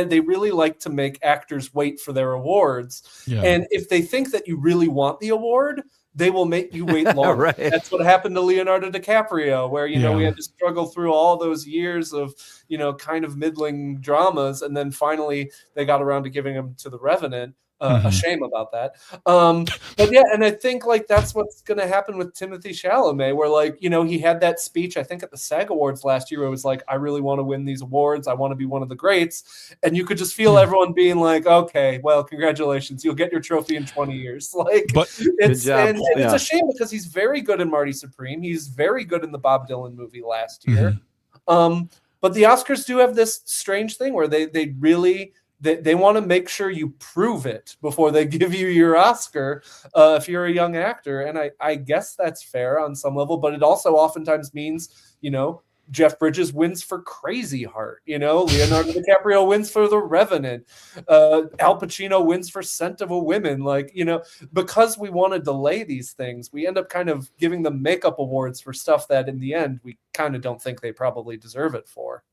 They really like to make actors wait for their awards. Yeah. And if they think that you really want the award, they will make you wait longer. Right. That's what happened to Leonardo DiCaprio, where, you know, we had to struggle through all those years of, you know, kind of middling dramas. And then finally they got around to giving him to The Revenant. a shame about that. But yeah, and I think like that's what's going to happen with Timothy Chalamet, where like, you know, he had that speech, I think at the SAG Awards last year, where it was like, I really want to win these awards. I want to be one of the greats. And you could just feel everyone being like, okay, well, congratulations. You'll get your trophy in 20 years. Like, it's a shame because he's very good in Marty Supreme. He's very good in the Bob Dylan movie last year. But the Oscars do have this strange thing where they really they want to make sure you prove it before they give you your Oscar if you're a young actor. And I guess that's fair on some level, but it also oftentimes means, you know, Jeff Bridges wins for Crazy Heart, you know, Leonardo DiCaprio wins for The Revenant, Al Pacino wins for Scent of a Woman. Like, you know, because we want to delay these things, we end up kind of giving them makeup awards for stuff that in the end we kind of don't think they probably deserve it for.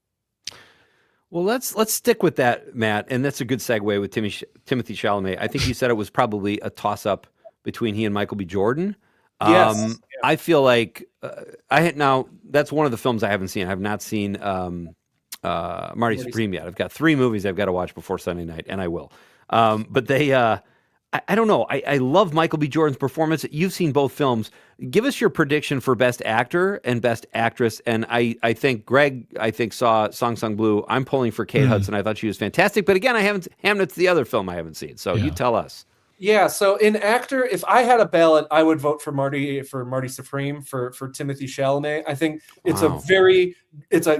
Well, let's stick with that, Matt, and that's a good segue with Timothy Chalamet. I think you said it was probably a toss-up between he and Michael B. Jordan. Yes. I feel like now that's one of the films I haven't seen. I have not seen Marty Supreme yet. I've got 3 movies I've got to watch before Sunday night, and I will. But they, I don't know. I love Michael B. Jordan's performance. You've seen both films. Give us your prediction for Best Actor and Best Actress. And I think Greg, saw Song Sung Blue. I'm pulling for Kate Hudson. I thought she was fantastic. But again, Hamnet's the other film I haven't seen. So you tell us. Yeah, so in actor, if I had a ballot, I would vote for Marty Supreme for Timothy Chalamet. I think it's a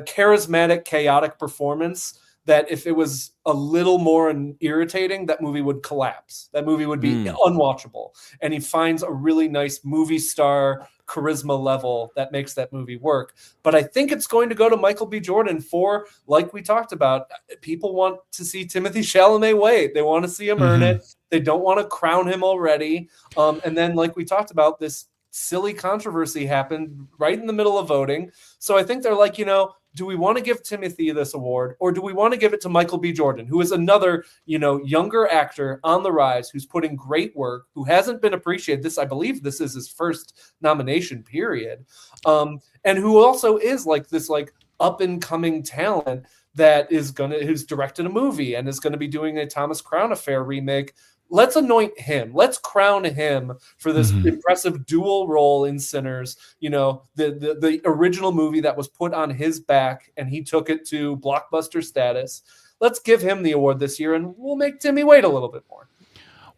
charismatic, chaotic performance that if it was a little more irritating, that movie would collapse. That movie would be unwatchable. And he finds a really nice movie star charisma level that makes that movie work. But I think it's going to go to Michael B. Jordan for, like we talked about, people want to see Timothy Chalamet wait. They want to see him earn it. They don't want to crown him already. And then, like we talked about, this silly controversy happened right in the middle of voting. So I think they're like, you know, do we want to give Timothy this award, or do we want to give it to Michael B. Jordan, who is another, you know, younger actor on the rise, who's putting great work, who hasn't been appreciated. I believe this is his first nomination period. And who also is like this like up and coming talent that who's directed a movie and is going to be doing a Thomas Crown Affair remake. Let's anoint him. Let's crown him for this impressive dual role in Sinners. You know, the original movie that was put on his back and he took it to blockbuster status. Let's give him the award this year, and we'll make Timmy wait a little bit more.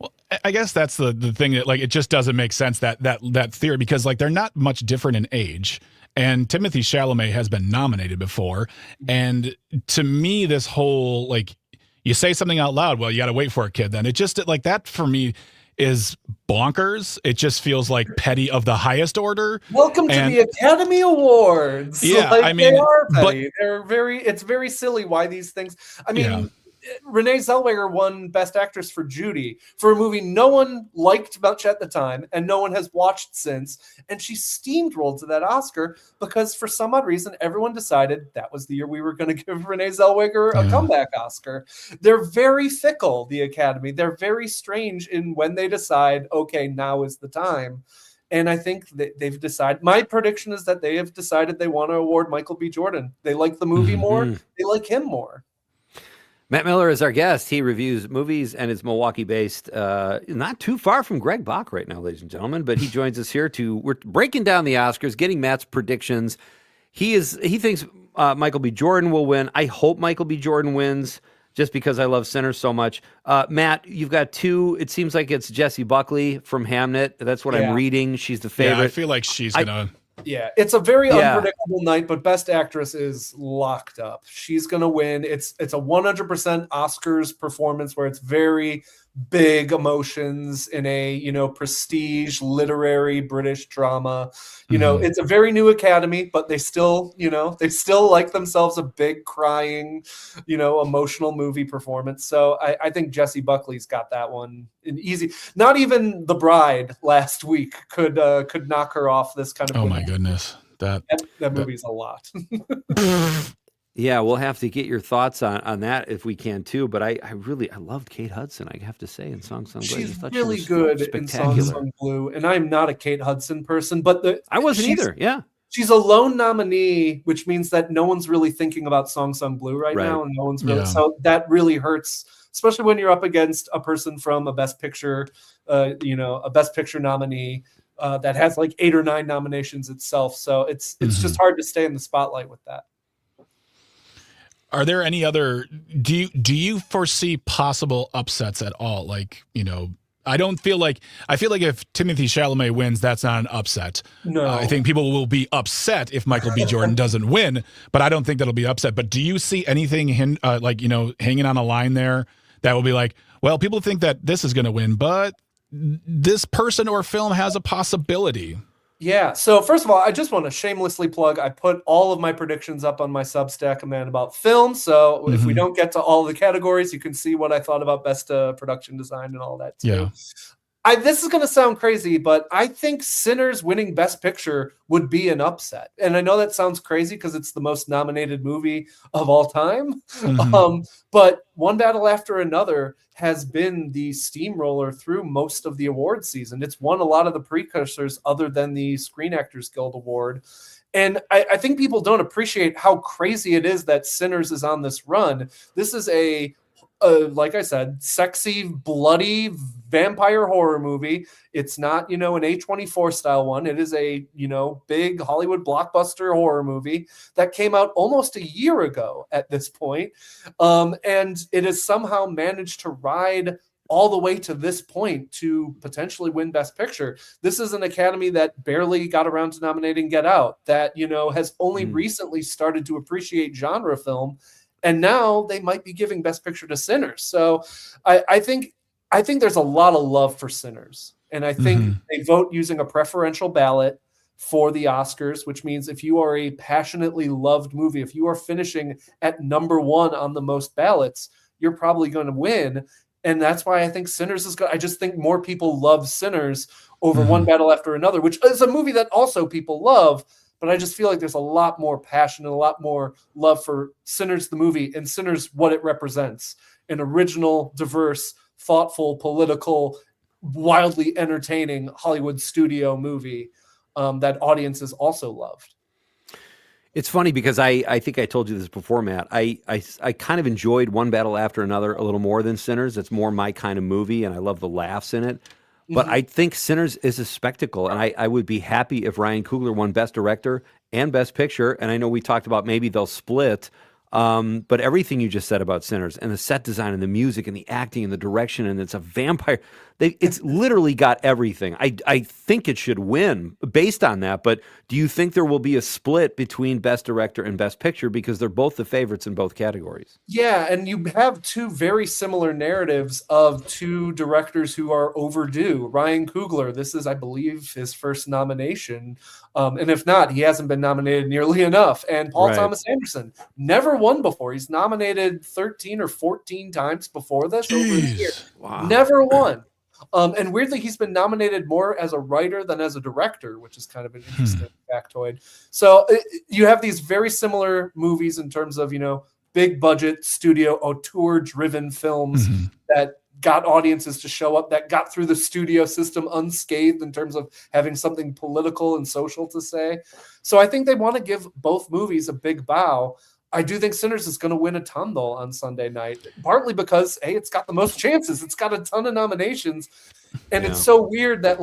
Well, I guess that's the thing that, like, it just doesn't make sense, that theory, because like they're not much different in age. And Timothy Chalamet has been nominated before. And to me, this whole, like, you say something out loud, well, you got to wait for a kid then. It just, like, that for me is bonkers. It just feels like petty of the highest order. Welcome to the Academy Awards. Yeah, like, I mean, they are petty. It's very silly why these things, I mean, Renee Zellweger won Best Actress for Judy, for a movie no one liked much at the time and no one has watched since. And she steamrolled to that Oscar because for some odd reason, everyone decided that was the year we were going to give Renee Zellweger a comeback Oscar. They're very fickle, the Academy. They're very strange in when they decide, okay, now is the time. And I think that they've decided, my prediction is that they have decided they want to award Michael B. Jordan. They like the movie more. They like him more. Matt Miller is our guest. He reviews movies and is Milwaukee-based, not too far from Greg Bach right now, ladies and gentlemen. But he joins us here we're breaking down the Oscars, getting Matt's predictions. He thinks Michael B. Jordan will win. I hope Michael B. Jordan wins, just because I love Sinners so much. Matt, you've got 2. It seems like it's Jessie Buckley from Hamnet. That's what I'm reading. She's the favorite. Yeah, I feel like she's gonna. Yeah, it's a very unpredictable night, but Best Actress is locked up. She's going to win. It's a 100% Oscars performance where it's very big emotions in a, you know, prestige literary British drama. You know, it's a very new Academy, but they still like themselves a big crying, you know, emotional movie performance. So I think Jessie Buckley's got that one in easy. Not even The Bride last week could knock her off this kind of Oh movie. my goodness. That movie's a lot. Yeah, we'll have to get your thoughts on that if we can too. But I loved Kate Hudson, I have to say, in Song Sung Blue. She's really good in Song Sung Blue, and I'm not a Kate Hudson person, but I wasn't either. Yeah, she's a lone nominee, which means that no one's really thinking about Song Sung Blue right now, and no one's really so that really hurts especially when you're up against a person from a Best Picture, a Best Picture nominee that has like 8 or 9 nominations itself. So it's just hard to stay in the spotlight with that. Are there any other? Do you foresee possible upsets at all? Like, I feel like if Timothée Chalamet wins, that's not an upset. No, I think people will be upset if Michael B. Jordan doesn't win, but I don't think that'll be upset. But do you see anything hanging on a line there that will be like, well, people think that this is going to win, but this person or film has a possibility? Yeah. So first of all, I just want to shamelessly plug. I put all of my predictions up on my Substack, A Man About Film. So if we don't get to all the categories, you can see what I thought about best production design and all that too. Yeah. This is going to sound crazy, but I think Sinners winning Best Picture would be an upset. And I know that sounds crazy because it's the most nominated movie of all time. But One Battle After Another has been the steamroller through most of the award season. It's won a lot of the precursors other than the Screen Actors Guild Award. And I think people don't appreciate how crazy it is that Sinners is on this run. This is like I said, sexy, bloody vampire horror movie. It's not, an A24 style one. It is a, big Hollywood blockbuster horror movie that came out almost a year ago at this point. And it has somehow managed to ride all the way to this point to potentially win Best Picture. This is an Academy that barely got around to nominating Get Out, that, has only recently started to appreciate genre film. And now they might be giving Best Picture to Sinners. So I think there's a lot of love for Sinners. And I think they vote using a preferential ballot for the Oscars, which means if you are a passionately loved movie, if you are finishing at number 1 on the most ballots, you're probably going to win. And that's why I think Sinners is good. I just think more people love Sinners over One Battle After Another, which is a movie that also people love. But I just feel like there's a lot more passion and a lot more love for Sinners, the movie, and Sinners, what it represents. An original, diverse, thoughtful, political, wildly entertaining Hollywood studio movie that audiences also loved. It's funny because I think I told you this before, Matt. I kind of enjoyed One Battle After Another a little more than Sinners. It's more my kind of movie, and I love the laughs in it. But I think Sinners is a spectacle, and I would be happy if Ryan Coogler won Best Director and Best Picture. And I know we talked about maybe they'll split, but everything you just said about Sinners and the set design and the music and the acting and the direction, and it's a vampire. It's literally got everything. I think it should win based on that, but do you think there will be a split between Best Director and Best Picture because they're both the favorites in both categories? Yeah, and you have two very similar narratives of two directors who are overdue. Ryan Coogler, this is, I believe, his first nomination, and if not, he hasn't been nominated nearly enough. And Paul Thomas Anderson, never won before. He's nominated 13 or 14 times before this over a year. Wow. Never won. And weirdly, he's been nominated more as a writer than as a director, which is kind of an interesting factoid. So you have these very similar movies in terms of, big budget studio auteur-driven films that got audiences to show up, that got through the studio system unscathed in terms of having something political and social to say. So I think they want to give both movies a big bow. I do think Sinners is going to win a ton, though, on Sunday night, partly because, it's got the most chances. It's got a ton of nominations. And it's so weird that,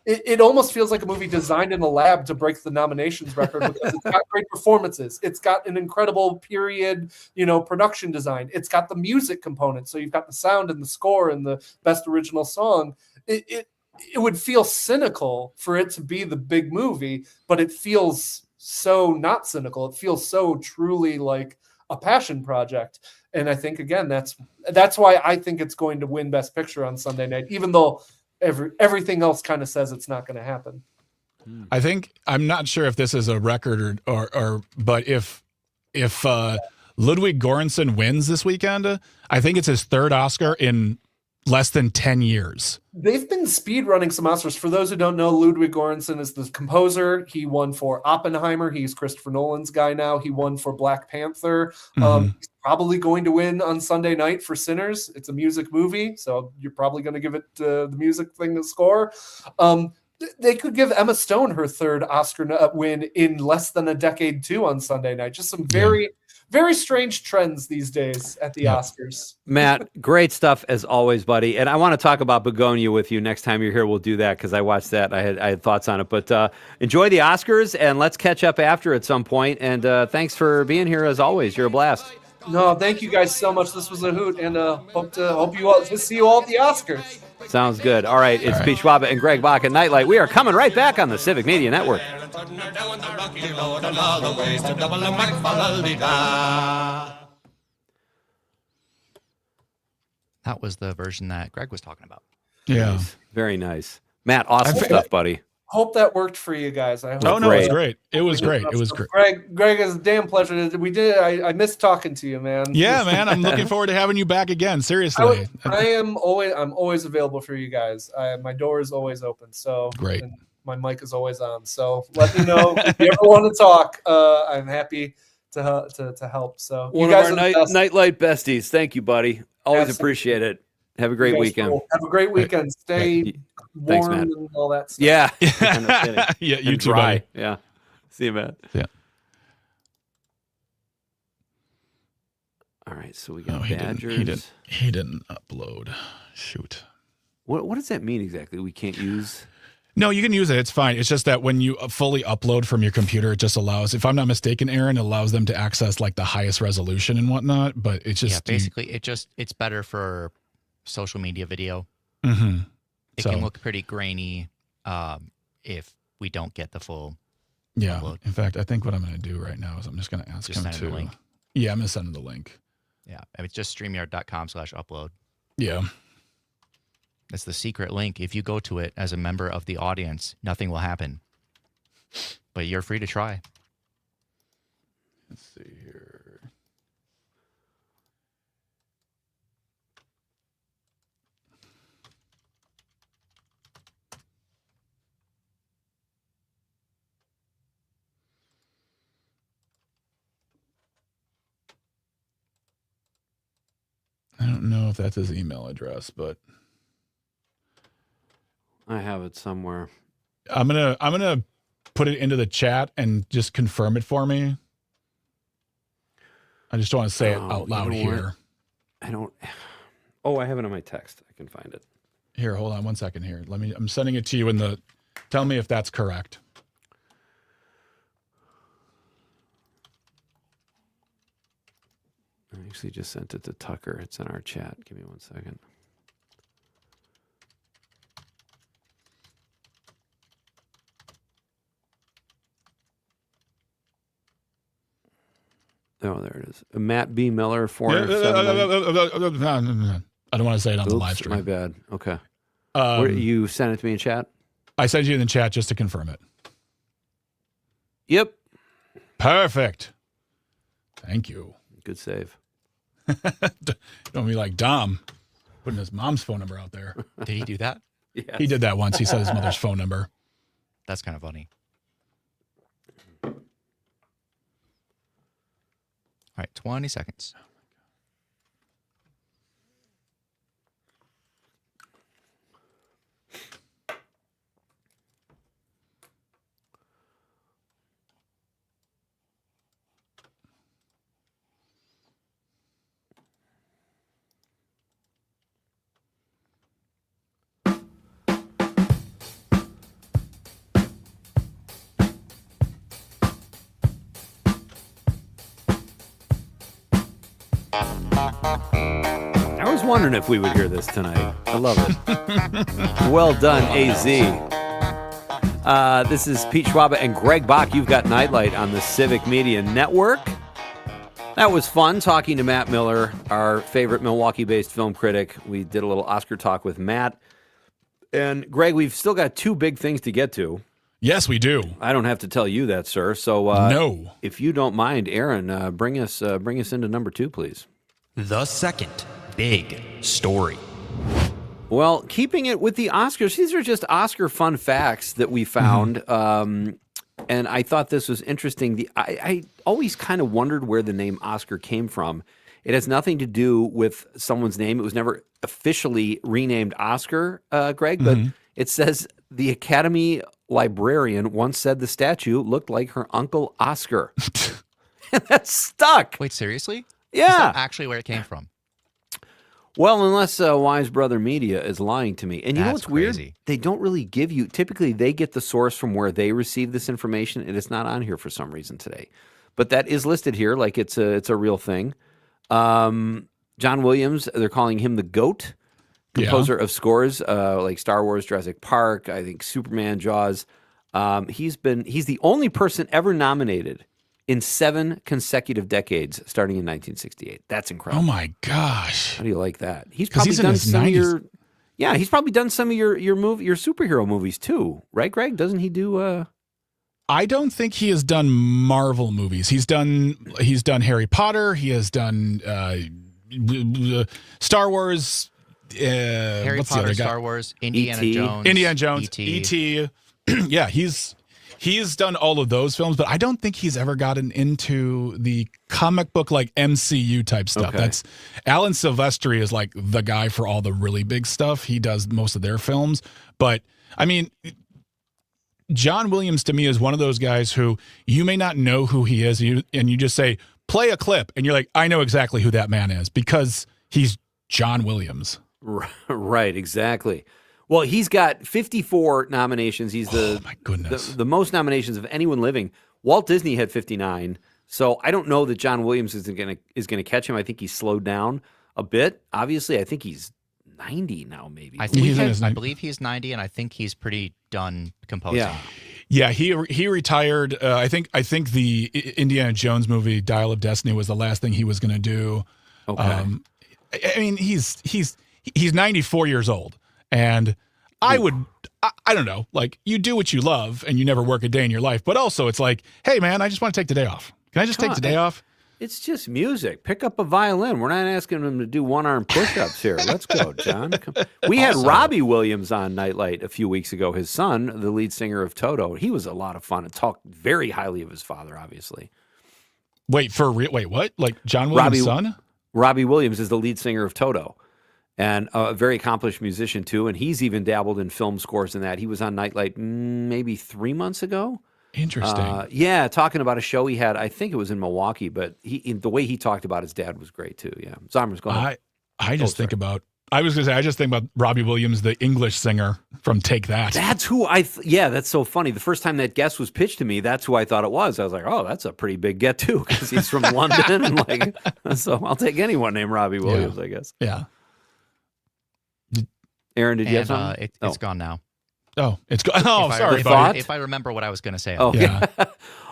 it almost feels like a movie designed in a lab to break the nominations record because it's got great performances. It's got an incredible period, production design. It's got the music component. So you've got the sound and the score and the best original song. It would feel cynical for it to be the big movie, but it feels so not cynical. It feels so truly like a passion project. And I think, again, that's why I think it's going to win Best Picture on Sunday night, even though everything else kind of says it's not going to happen. I think, I'm not sure if this is a record but if Ludwig Göransson wins this weekend, I think it's his third Oscar in less than 10 years. They've been speed running some Oscars. For those who don't know, Ludwig Göransson is the composer. He won for Oppenheimer. He's Christopher Nolan's guy now. He won for Black Panther. He's probably going to win on Sunday night for Sinners. It's a music movie, so you're probably going to give it the music thing to score. They could give Emma Stone her third Oscar win in less than a decade too on Sunday night. Just some very, very strange trends these days at the Oscars. Matt, great stuff as always, buddy. And I want to talk about Begonia with you next time you're here. We'll do that because I watched that. I had thoughts on it. But enjoy the Oscars, and let's catch up after at some point. And thanks for being here as always. You're a blast. No, thank you guys so much. This was a hoot, and hope you all to see you all at the Oscars. Sounds good. All right, it's Pete Schwaba and Greg Bach at Nite Lite. We are coming right back on the Civic Media Network. That was the version that Greg was talking about. Yeah. Nice. Very nice. Matt, awesome stuff, buddy. Hope that worked for you guys. I hope. Oh, no, it was great. It was great. It was great. Greg, it's a damn pleasure. I missed talking to you, man. Yeah, man. I'm looking forward to having you back again. Seriously. I'm always available for you guys. My door is always open. So great. And my mic is always on. So let me know if you ever want to talk. I'm happy to help. So One you guys of our Nite Lite besties. Thank you, buddy. Always appreciate it. Have a great weekend. Have a great weekend. Stay Thanks, warm Matt. and all that stuff. Yeah. Yeah, you and too, dry. buddy. Yeah. See you, Matt. Yeah. All right, so we got he Badgers. He didn't upload. Shoot. What does that mean exactly? We can't use... No, you can use it. It's fine. It's just that when you fully upload from your computer, it just allows, if I'm not mistaken, Aaron, it allows them to access like the highest resolution and whatnot. But it's just basically it's better for social media video. Mm-hmm. It can look pretty grainy if we don't get the full upload. In fact, I think what I'm going to do right now is I'm just going to ask him send to. the link. Yeah, I'm going to send him the link. Yeah, it's just StreamYard.com/upload. Yeah. That's the secret link. If you go to it as a member of the audience, nothing will happen. But you're free to try. Let's see here. I don't know if that's his email address, but I have it somewhere. I'm gonna put it into the chat and just confirm it for me. I just don't want to say it out loud here. I don't. Oh, I have it on my text. I can find it. Here, hold on 1 second here. I'm sending it to you in the. Tell me if that's correct. I actually just sent it to Tucker. It's in our chat. Give me 1 second. Oh, there it is. Matt B. Miller, 479. I don't want to say it on the live stream. My bad. Okay. You sent it to me in chat? I sent you in the chat just to confirm it. Yep. Perfect. Thank you. Good save. Don't be like Dom putting his mom's phone number out there. Did he do that? Yes. He did that once. He said his mother's phone number. That's kind of funny. All right, 20 seconds. I was wondering if we would hear this tonight. I love it. Well done, AZ. This is Pete Schwaba and Greg Bach. You've got Nite Lite on the Civic Media Network. That was fun talking to Matt Miller, our favorite Milwaukee-based film critic. We did a little Oscar talk with Matt. And Greg, we've still got two big things to get to. Yes, we do. I don't have to tell you that, sir. So no. If you don't mind, Aaron, bring us into number two, please. The second big story. Well, keeping it with the Oscars, these are just Oscar fun facts that we found. And I thought this was interesting. I always kind of wondered where the name Oscar came from. It has nothing to do with someone's name. It was never officially renamed Oscar, Greg, but it says the Academy librarian once said the statue looked like her uncle Oscar. That's stuck. Wait, seriously? Is Yeah. that actually where it came from? Well, unless Wise Brother Media is lying to me. And you know That's what's weird? crazy. They don't really give you, typically they get the source from where they receive this information, and it's not on here for some reason today. But that is listed here like it's a real thing. John Williams, they're calling him the GOAT, composer of scores like Star Wars, Jurassic Park, I think Superman, Jaws. He's the only person ever nominated in 7 consecutive decades, starting in 1968. That's incredible. Oh my gosh! How do you like that? He's 'Cause probably he's in done his some 90s. of your. Yeah, he's probably done some of your superhero movies too, right, Greg? Doesn't he do? I don't think he has done Marvel movies. He's done Harry Potter. He has done Star Wars. Harry what's the Potter, other guy? Star Wars, Indiana E.T.. Jones. Indiana Jones, E.T.. E.T. Yeah, he's done all of those films, but I don't think he's ever gotten into the comic book like MCU type stuff. Okay. That's Alan Silvestri is like the guy for all the really big stuff. He does most of their films, but I mean, John Williams to me is one of those guys who you may not know who he is, and you just say play a clip, and you're like, I know exactly who that man is because he's John Williams. Right, exactly. Well, he's got 54 nominations. He's my goodness. the most nominations of anyone living. Walt Disney had 59. So I don't know that John Williams is going to catch him. I think he's slowed down a bit. Obviously, I think he's 90 now, maybe. I think He's in his I 90s. believe he's 90, and I think he's pretty done composing. Yeah, he retired. I think the Indiana Jones movie Dial of Destiny was the last thing he was going to do. Okay. I mean, he's 94 years old, and I don't know, like you do what you love, and you never work a day in your life. But also, it's like, hey man, I just want to take the day off. Can I just take the day off? It's just music. Pick up a violin. We're not asking him to do one-arm push-ups here. Let's go, John. We had Robbie Williams on Nite Lite a few weeks ago, his son, the lead singer of Toto. He was a lot of fun and talked very highly of his father, obviously. Wait, what? Like John Williams' son? Robbie Williams is the lead singer of Toto and a very accomplished musician, too. And he's even dabbled in film scores and that. He was on Nite Lite maybe 3 months ago. Interesting. Yeah, talking about a show he had. I think it was in Milwaukee, but the way he talked about his dad was great too. Yeah, Zomers, go ahead. I just think about Robbie Williams, the English singer from Take That. That's who that's so funny. The first time that guest was pitched to me, that's who I thought it was. I was like, oh, that's a pretty big get too, because he's from London, and like, so I'll take anyone named Robbie Williams, I guess. Yeah. Aaron, did you have And something? it's gone now. Oh, it's gone. Oh, If I- sorry, if buddy. I, if I remember what I was going to say. Oh, Yeah.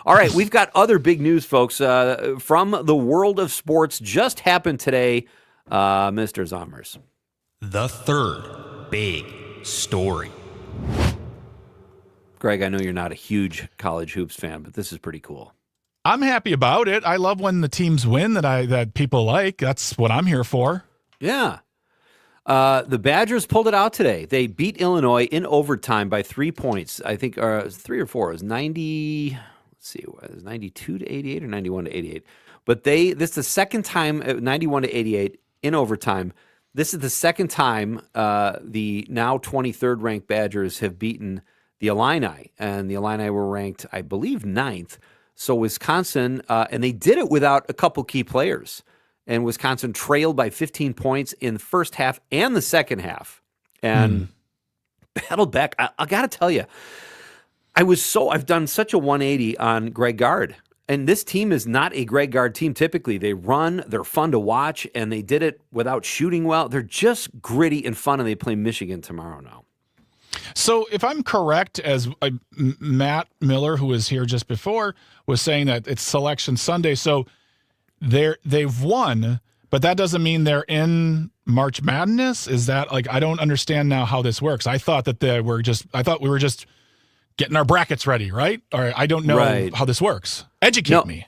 All right, we've got other big news, folks, from the world of sports. Just happened today, Mr. Zomers. The third big story. Greg, I know you're not a huge college hoops fan, but this is pretty cool. I'm happy about it. I love when the teams win that people like. That's what I'm here for. Yeah. The Badgers pulled it out today. They beat Illinois in overtime by 3 points. I think 3 or 4. It was 90. Let's see, it was 92 to 88 or 91 to 88. But this is the second time 91 to 88 in overtime. This is the second time the now 23rd ranked Badgers have beaten the Illini, and the Illini were ranked, I believe, 9th. So Wisconsin, and they did it without a couple key players. And Wisconsin trailed by 15 points in the first half and the second half, and battled back. I got to tell you, I've done such a 180 on Greg Gard, and this team is not a Greg Gard team. Typically, they run, they're fun to watch, and they did it without shooting well. They're just gritty and fun, and they play Michigan tomorrow now. So if I'm correct, as Matt Miller, who was here just before, was saying that it's Selection Sunday, so they've won, but that doesn't mean they're in March Madness. Is that like, I don't understand now how this works. I thought that we were just getting our brackets ready, right? Or I don't know how this works. Educate me.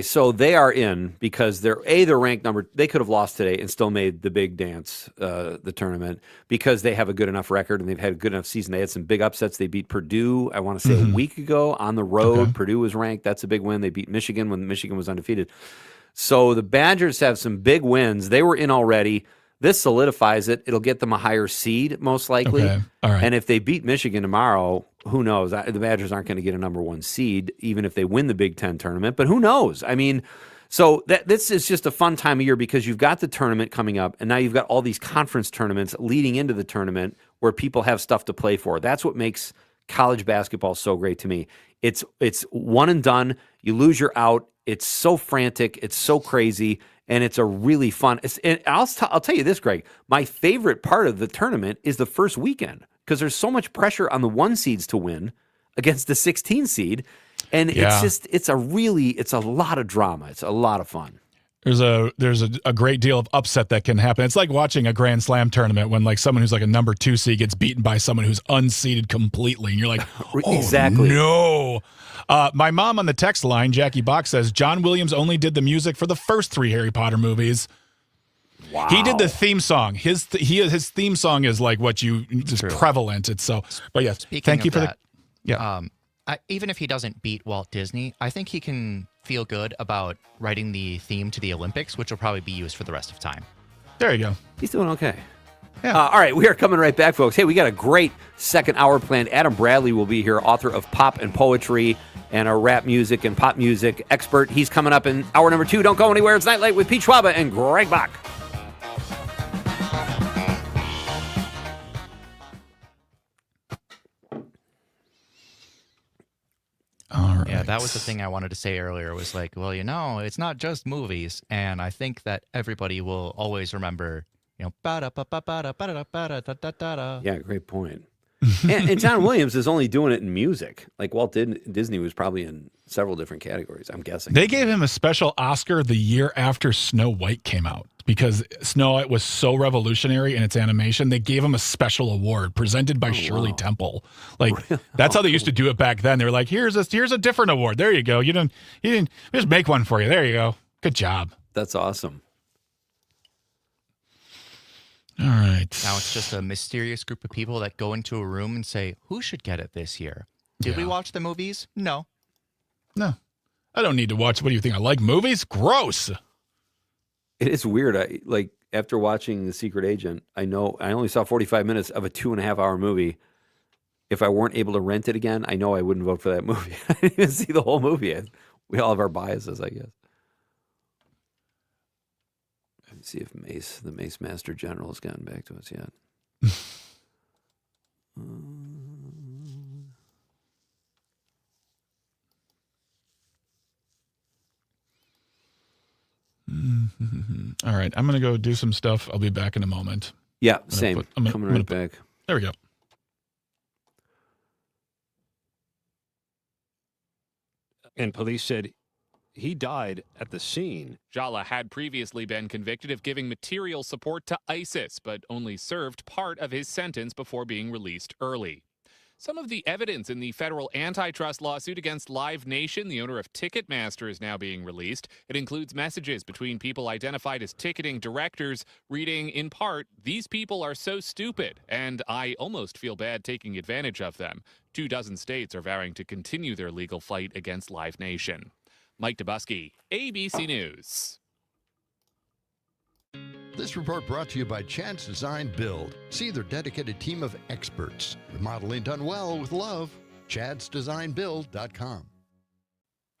So they are in because they're ranked number. They could have lost today and still made the big dance, the tournament, because they have a good enough record and they've had a good enough season. They had some big upsets. They beat Purdue, I want to say a week ago on the road. Okay. Purdue was ranked. That's a big win. They beat Michigan when Michigan was undefeated. So the Badgers have some big wins. They were in already. This solidifies it. It'll get them a higher seed, most likely. Okay. All right. And if they beat Michigan tomorrow, who knows? The Badgers aren't going to get a number 1 seed, even if they win the Big Ten tournament. But who knows? I mean, so this is just a fun time of year because you've got the tournament coming up, and now you've got all these conference tournaments leading into the tournament where people have stuff to play for. That's what makes college basketball so great to me. It's one and done. You lose, you're out. It's so frantic. It's so crazy. And it's a really fun. And I'll tell you this, Greg. My favorite part of the tournament is the first weekend because there's so much pressure on the 1 seeds to win against the 16 seed, and it's a lot of drama. It's a lot of fun. There's a great deal of upset that can happen. It's like watching a Grand Slam tournament when like someone who's like a number 2 seed gets beaten by someone who's unseeded completely, and you're like, oh, exactly. No. My mom on the text line, Jackie Bach, says John Williams only did the music for the first 3 Harry Potter movies. Wow. He did the theme song. His theme song is like what is prevalent. It's so. But yes, thank you for that. Yeah. Even if he doesn't beat Walt Disney, I think he can feel good about writing the theme to the Olympics, which will probably be used for the rest of time. There you go. He's doing okay. Yeah. All right, we are coming right back, folks. Hey, we got a great second hour planned. Adam Bradley will be here, author of Pop and Poetry and a rap music and pop music expert. He's coming up in hour number 2. Don't go anywhere. It's Nite Lite with Pete Schwaba and Greg Bach. All right. Yeah, that was the thing I wanted to say earlier was like, well, it's not just movies. And I think that everybody will always remember, Yeah, great point. and John Williams is only doing it in music. Like Walt Disney was probably in several different categories, I'm guessing. They gave him a special Oscar the year after Snow White came out because Snow White was so revolutionary in its animation. They gave him a special award presented by Shirley Temple. Like that's how they used to do it back then. They were like, here's a different award. There you go. You didn't just make one for you. There you go. Good job. That's awesome. All right. Now it's just a mysterious group of people that go into a room and say, who should get it this year? Did we watch the movies? No. No. I don't need to watch. What do you think? I like movies? Gross. It is weird. After watching The Secret Agent, I know I only saw 45 minutes of a 2.5-hour movie. If I weren't able to rent it again, I know I wouldn't vote for that movie. I didn't even see the whole movie. We all have our biases, I guess. Let's see if the Mace Master General has gotten back to us yet. All right. I'm going to go do some stuff. I'll be back in a moment. Yeah, same. Coming right back. There we go. And police said he died at the scene. Jala had previously been convicted of giving material support to ISIS, but only served part of his sentence before being released early. Some of the evidence in the federal antitrust lawsuit against Live Nation, the owner of Ticketmaster, is now being released. It includes messages between people identified as ticketing directors, reading, in part, "These people are so stupid, and I almost feel bad taking advantage of them." 24 states are vowing to continue their legal fight against Live Nation. Mike Dubusky, ABC News. This report brought to you by Chad's Design Build. See their dedicated team of experts. Remodeling done well with love. chadsdesignbuild.com.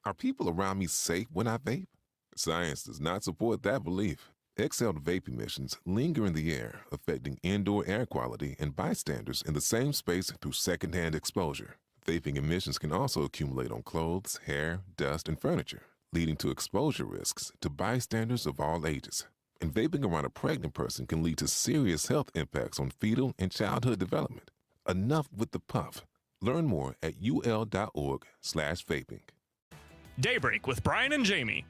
Are people around me safe when I vape? Science does not support that belief. Exhaled vape emissions linger in the air, affecting indoor air quality and bystanders in the same space through secondhand exposure. Vaping emissions can also accumulate on clothes, hair, dust, and furniture, leading to exposure risks to bystanders of all ages. And vaping around a pregnant person can lead to serious health impacts on fetal and childhood development. Enough with the puff. Learn more at ul.org/vaping. Daybreak with Brian and Jamie.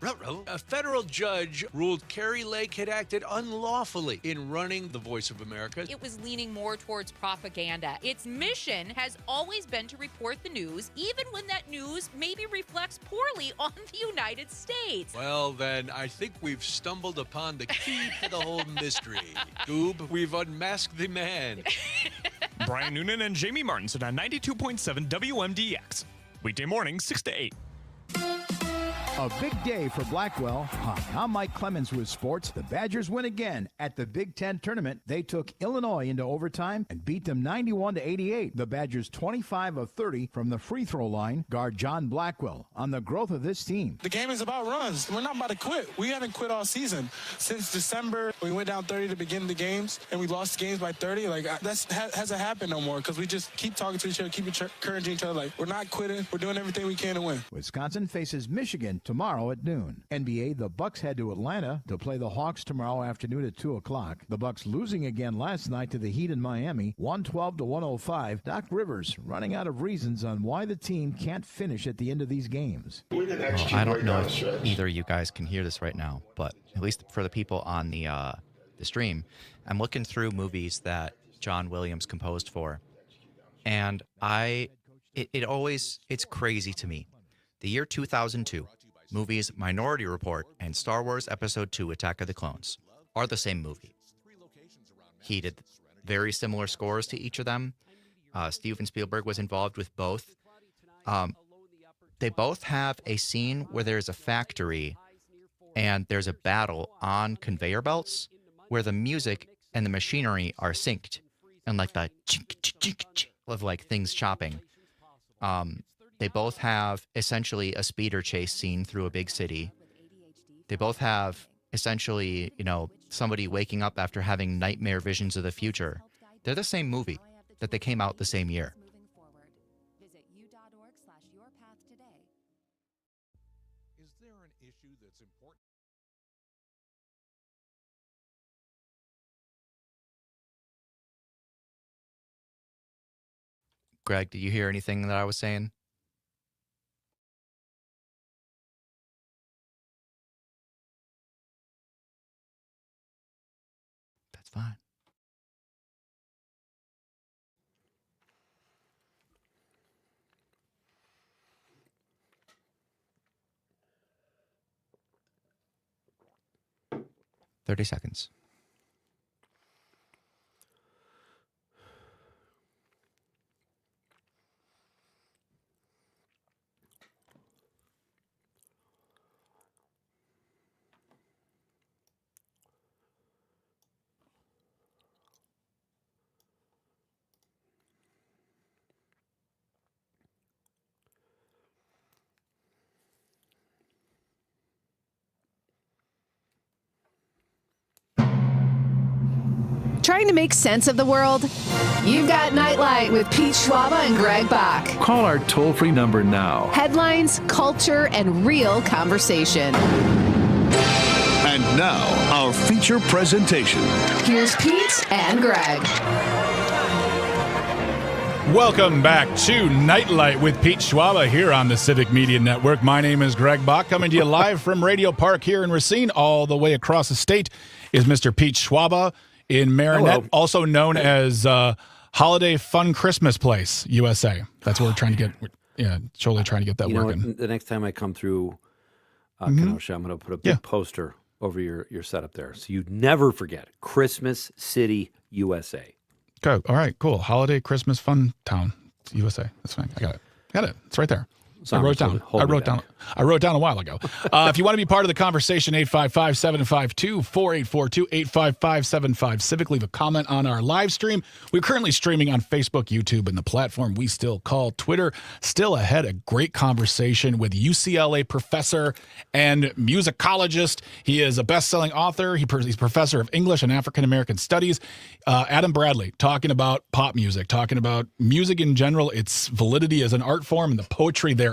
A federal judge ruled Carrie Lake had acted unlawfully in running the Voice of America. It was leaning more towards propaganda. Its mission has always been to report the news, even when that news maybe reflects poorly on the United States. Well, then, I think we've stumbled upon the key to the whole mystery. Goob, we've unmasked the man. Brian Noonan and Jamie Martinson on 92.7 WMDX. Weekday morning, 6 to 8. A big day for Blackwell. Hi, I'm Mike Clemens with sports. The Badgers win again at the Big Ten tournament. They took Illinois into overtime and beat them 91-88. The Badgers 25 of 30 from the free throw line. Guard John Blackwell on the growth of this team. The game is about runs. We're not about to quit. We haven't quit all season. Since December, we went down 30 to begin the games, and we lost games by 30. That hasn't happened no more because we just keep talking to each other, keep encouraging each other. We're not quitting. We're doing everything we can to win. Wisconsin faces Michigan tomorrow at noon. NBA, the Bucks head to Atlanta to play the Hawks tomorrow afternoon at 2 o'clock. The Bucks losing again last night to the Heat in Miami, 112-105. Doc Rivers running out of reasons on why the team can't finish at the end of these games. Well, I don't know if either of you guys can hear this right now, but at least for the people on the stream, I'm looking through movies that John Williams composed for, and it's crazy to me. The year 2002, movies Minority Report and Star Wars Episode II Attack of the Clones are the same movie. He did very similar scores to each of them. Steven Spielberg was involved with both. They both have a scene where there's a factory and there's a battle on conveyor belts where the music and the machinery are synced and like the chink of like things chopping. They both have essentially a speeder chase scene through a big city. They both have essentially, somebody waking up after having nightmare visions of the future. They're the same movie that they came out the same year. Is there an issue that's important? Greg, did you hear anything that I was saying? That's fine. Thirty seconds. Trying to make sense of the world? You've got Nite Lite with Pete Schwaba and Greg Bach. Call our toll-free number now. Headlines, culture, and real conversation. And now, our feature presentation. Here's Pete and Greg. Welcome back to Nite Lite with Pete Schwaba here on the Civic Media Network. My name is Greg Bach, coming to you live from Radio Park here in Racine. All the way across the state is Mr. Pete Schwaba in Marinette, Hello. also known as Holiday Fun Christmas Place, USA. That's what we're trying to get. Yeah, totally trying to get that working. The next time I come through Kenosha, I'm going to put a big poster over your setup there, so you never forget Christmas City, USA. Okay, all right, cool. Holiday Christmas Fun Town, USA. That's fine. I got it. It's right there. I wrote down a while ago. If you want to be part of the conversation, 855-752-4842, 855-75-CIVIC. Leave a comment on our live stream. We're currently streaming on Facebook, YouTube, and the platform we still call Twitter. Still ahead, a great conversation with UCLA professor and musicologist. He is a best-selling author. He's professor of English and African American Studies. Adam Bradley, talking about pop music, talking about music in general, its validity as an art form and the poetry therein.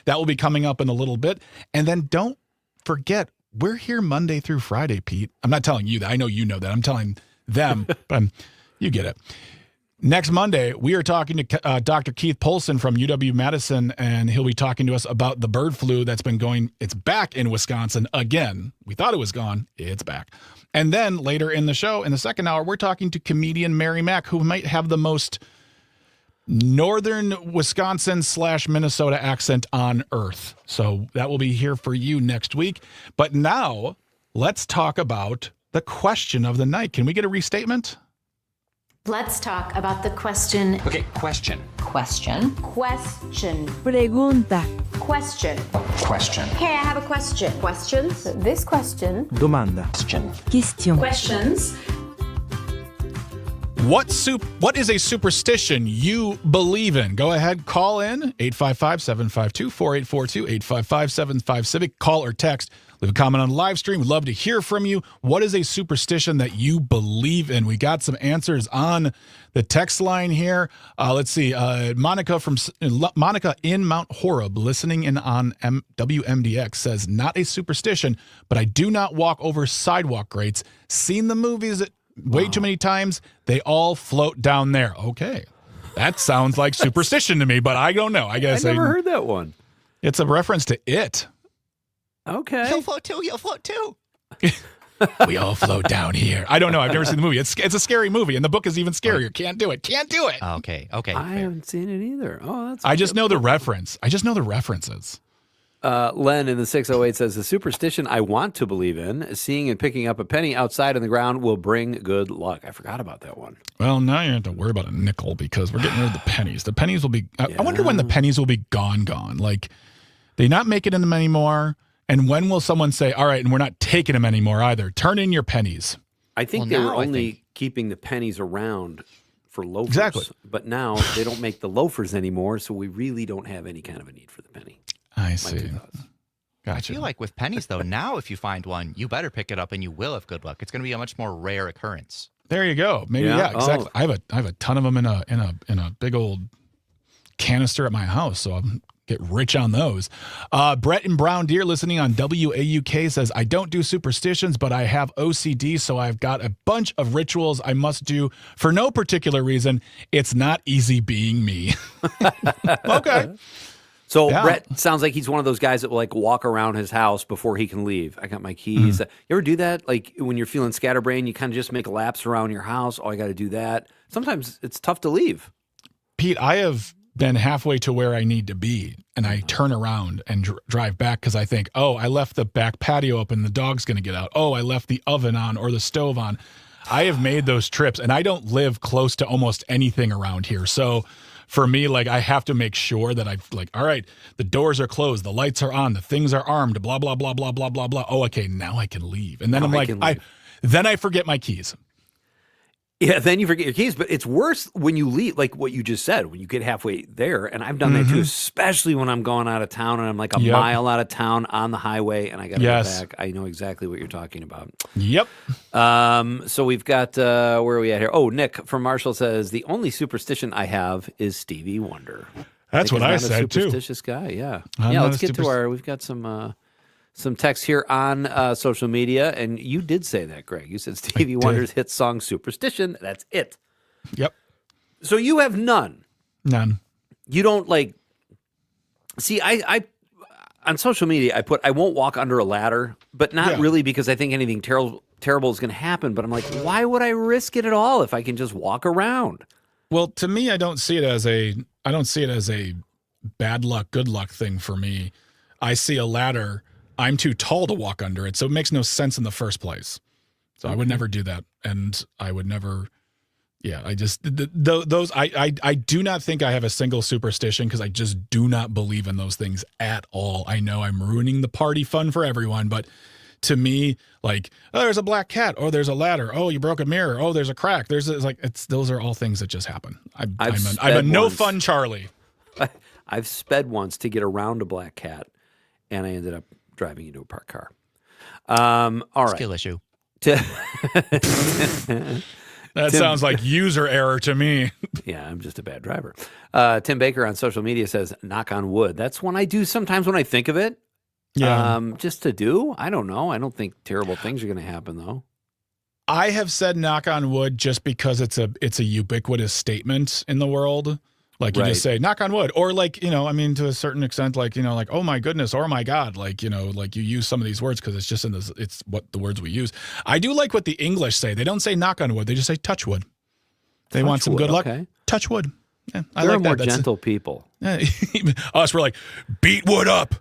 That will be coming up in a little bit. And then don't forget, we're here Monday through Friday, Pete. I'm not telling you that. I know you know that. I'm telling them, but you get it. Next Monday, we are talking to Dr. Keith Polson from UW-Madison, and he'll be talking to us about the bird flu that's been going. It's back in Wisconsin again. We thought it was gone. It's back. And then later in the show, in the second hour, we're talking to comedian Mary Mack, who might have the most northern Wisconsin / Minnesota accent on earth. So that will be here for you next week. But now let's talk about the question of the night. Can we get a restatement? Let's talk about the question. Okay, question. Question. Question. Pregunta. Question. Question. Hey, I have a question. Questions? This question. Domanda. Question. Questions. What is a superstition you believe in? Go ahead, call in 855-752-4842, 855-75-CIVIC. Call or text. Leave a comment on the live stream. We'd love to hear from you. What is a superstition that you believe in? We got some answers on the text line here. Let's see. Monica in Mount Horeb, listening in on WMDX, says, not a superstition, but I do not walk over sidewalk grates. Seen the movies way too many times. They all float down there. Okay. That sounds like superstition to me, but I don't know. I guess I never heard that one. It's a reference to It. Okay. He'll float too. We all float down here. I don't know. I've never seen the movie. It's a scary movie, and the book is even scarier. Can't do it. Okay. I haven't seen it either. Oh, that's. I just know the reference. I just know the references. Len in the 608 says, the superstition I want to believe in, seeing and picking up a penny outside on the ground will bring good luck. I forgot about that one. Well, now you have to worry about a nickel because we're getting rid of the pennies. The pennies will be, I wonder when the pennies will be gone. Like, they not making them anymore. And when will someone say, all right, and we're not taking them anymore either? Turn in your pennies. I think they were only keeping the pennies around for loafers. Exactly. But now they don't make the loafers anymore, so we really don't have any kind of a need for the penny. I see. I feel like with pennies, though, now if you find one, you better pick it up and you will have good luck. It's going to be a much more rare occurrence. There you go. Maybe, yeah exactly. I have a ton of them in a big old canister at my house, so I'll get rich on those. Brett in Brown Deer, listening on WAUK, says, I don't do superstitions, but I have OCD, so I've got a bunch of rituals I must do for no particular reason. It's not easy being me. Okay. So Brett sounds like he's one of those guys that will like walk around his house before he can leave. I got my keys. You ever do that? Like when you're feeling scatterbrained, you kind of just make laps around your house. Oh, I got to do that. Sometimes it's tough to leave. Pete, I have been halfway to where I need to be, and I turn around and drive back because I think, oh, I left the back patio open. The dog's going to get out. Oh, I left the oven on or the stove on. I have made those trips, and I don't live close to almost anything around here. So for me, like, I have to make sure that I've like, all right, the doors are closed, the lights are on, the things are armed, blah, blah, blah, blah, blah, blah, blah. Oh, okay, now I can leave. And then then I forget my keys. Yeah, then you forget your keys, but it's worse when you leave, like what you just said, when you get halfway there. And I've done that too, especially when I'm going out of town and I'm like a mile out of town on the highway and I got to go back. I know exactly what you're talking about. Yep. So we've got, where are we at here? Oh, Nick from Marshall says, the only superstition I have is Stevie Wonder. That's what I said too. Superstitious guy, yeah. Let's get to we've got some text here on social media, and you did say that, Greg. You said Stevie Wonder's hit song Superstition. That's it. Yep. So you have none. None. You don't like. See, I on social media, I put I won't walk under a ladder, but not really because I think anything terrible is going to happen. But I'm like, why would I risk it at all if I can just walk around? Well, to me, I don't see it as a bad luck, good luck thing for me. I see a ladder. I'm too tall to walk under it, so it makes no sense in the first place. So I would never do that, and I would never. Yeah, I just those. I do not think I have a single superstition because I just do not believe in those things at all. I know I'm ruining the party fun for everyone, but to me, like, oh, there's a black cat, oh, there's a ladder, oh, you broke a mirror, oh, there's a crack. Those are all things that just happen. I'm a no fun Charlie. I've sped once to get around a black cat, and I ended up driving into a parked car. All right. Skill issue. That sounds like user error to me. Yeah, I'm just a bad driver. Tim Baker on social media says, knock on wood. That's one I do sometimes when I think of it. Yeah. Just to do. I don't know. I don't think terrible things are going to happen, though. I have said knock on wood just because it's a ubiquitous statement in the world. Like you just say, knock on wood. Or like, to a certain extent, like, like, oh my goodness, or my God. Like, like you use some of these words because it's just it's what the words we use. I do like what the English say. They don't say knock on wood. They just say touch wood. They want some good luck. Touch wood. Yeah, I like that. They're more gentle people. Us, we're like, beat wood up.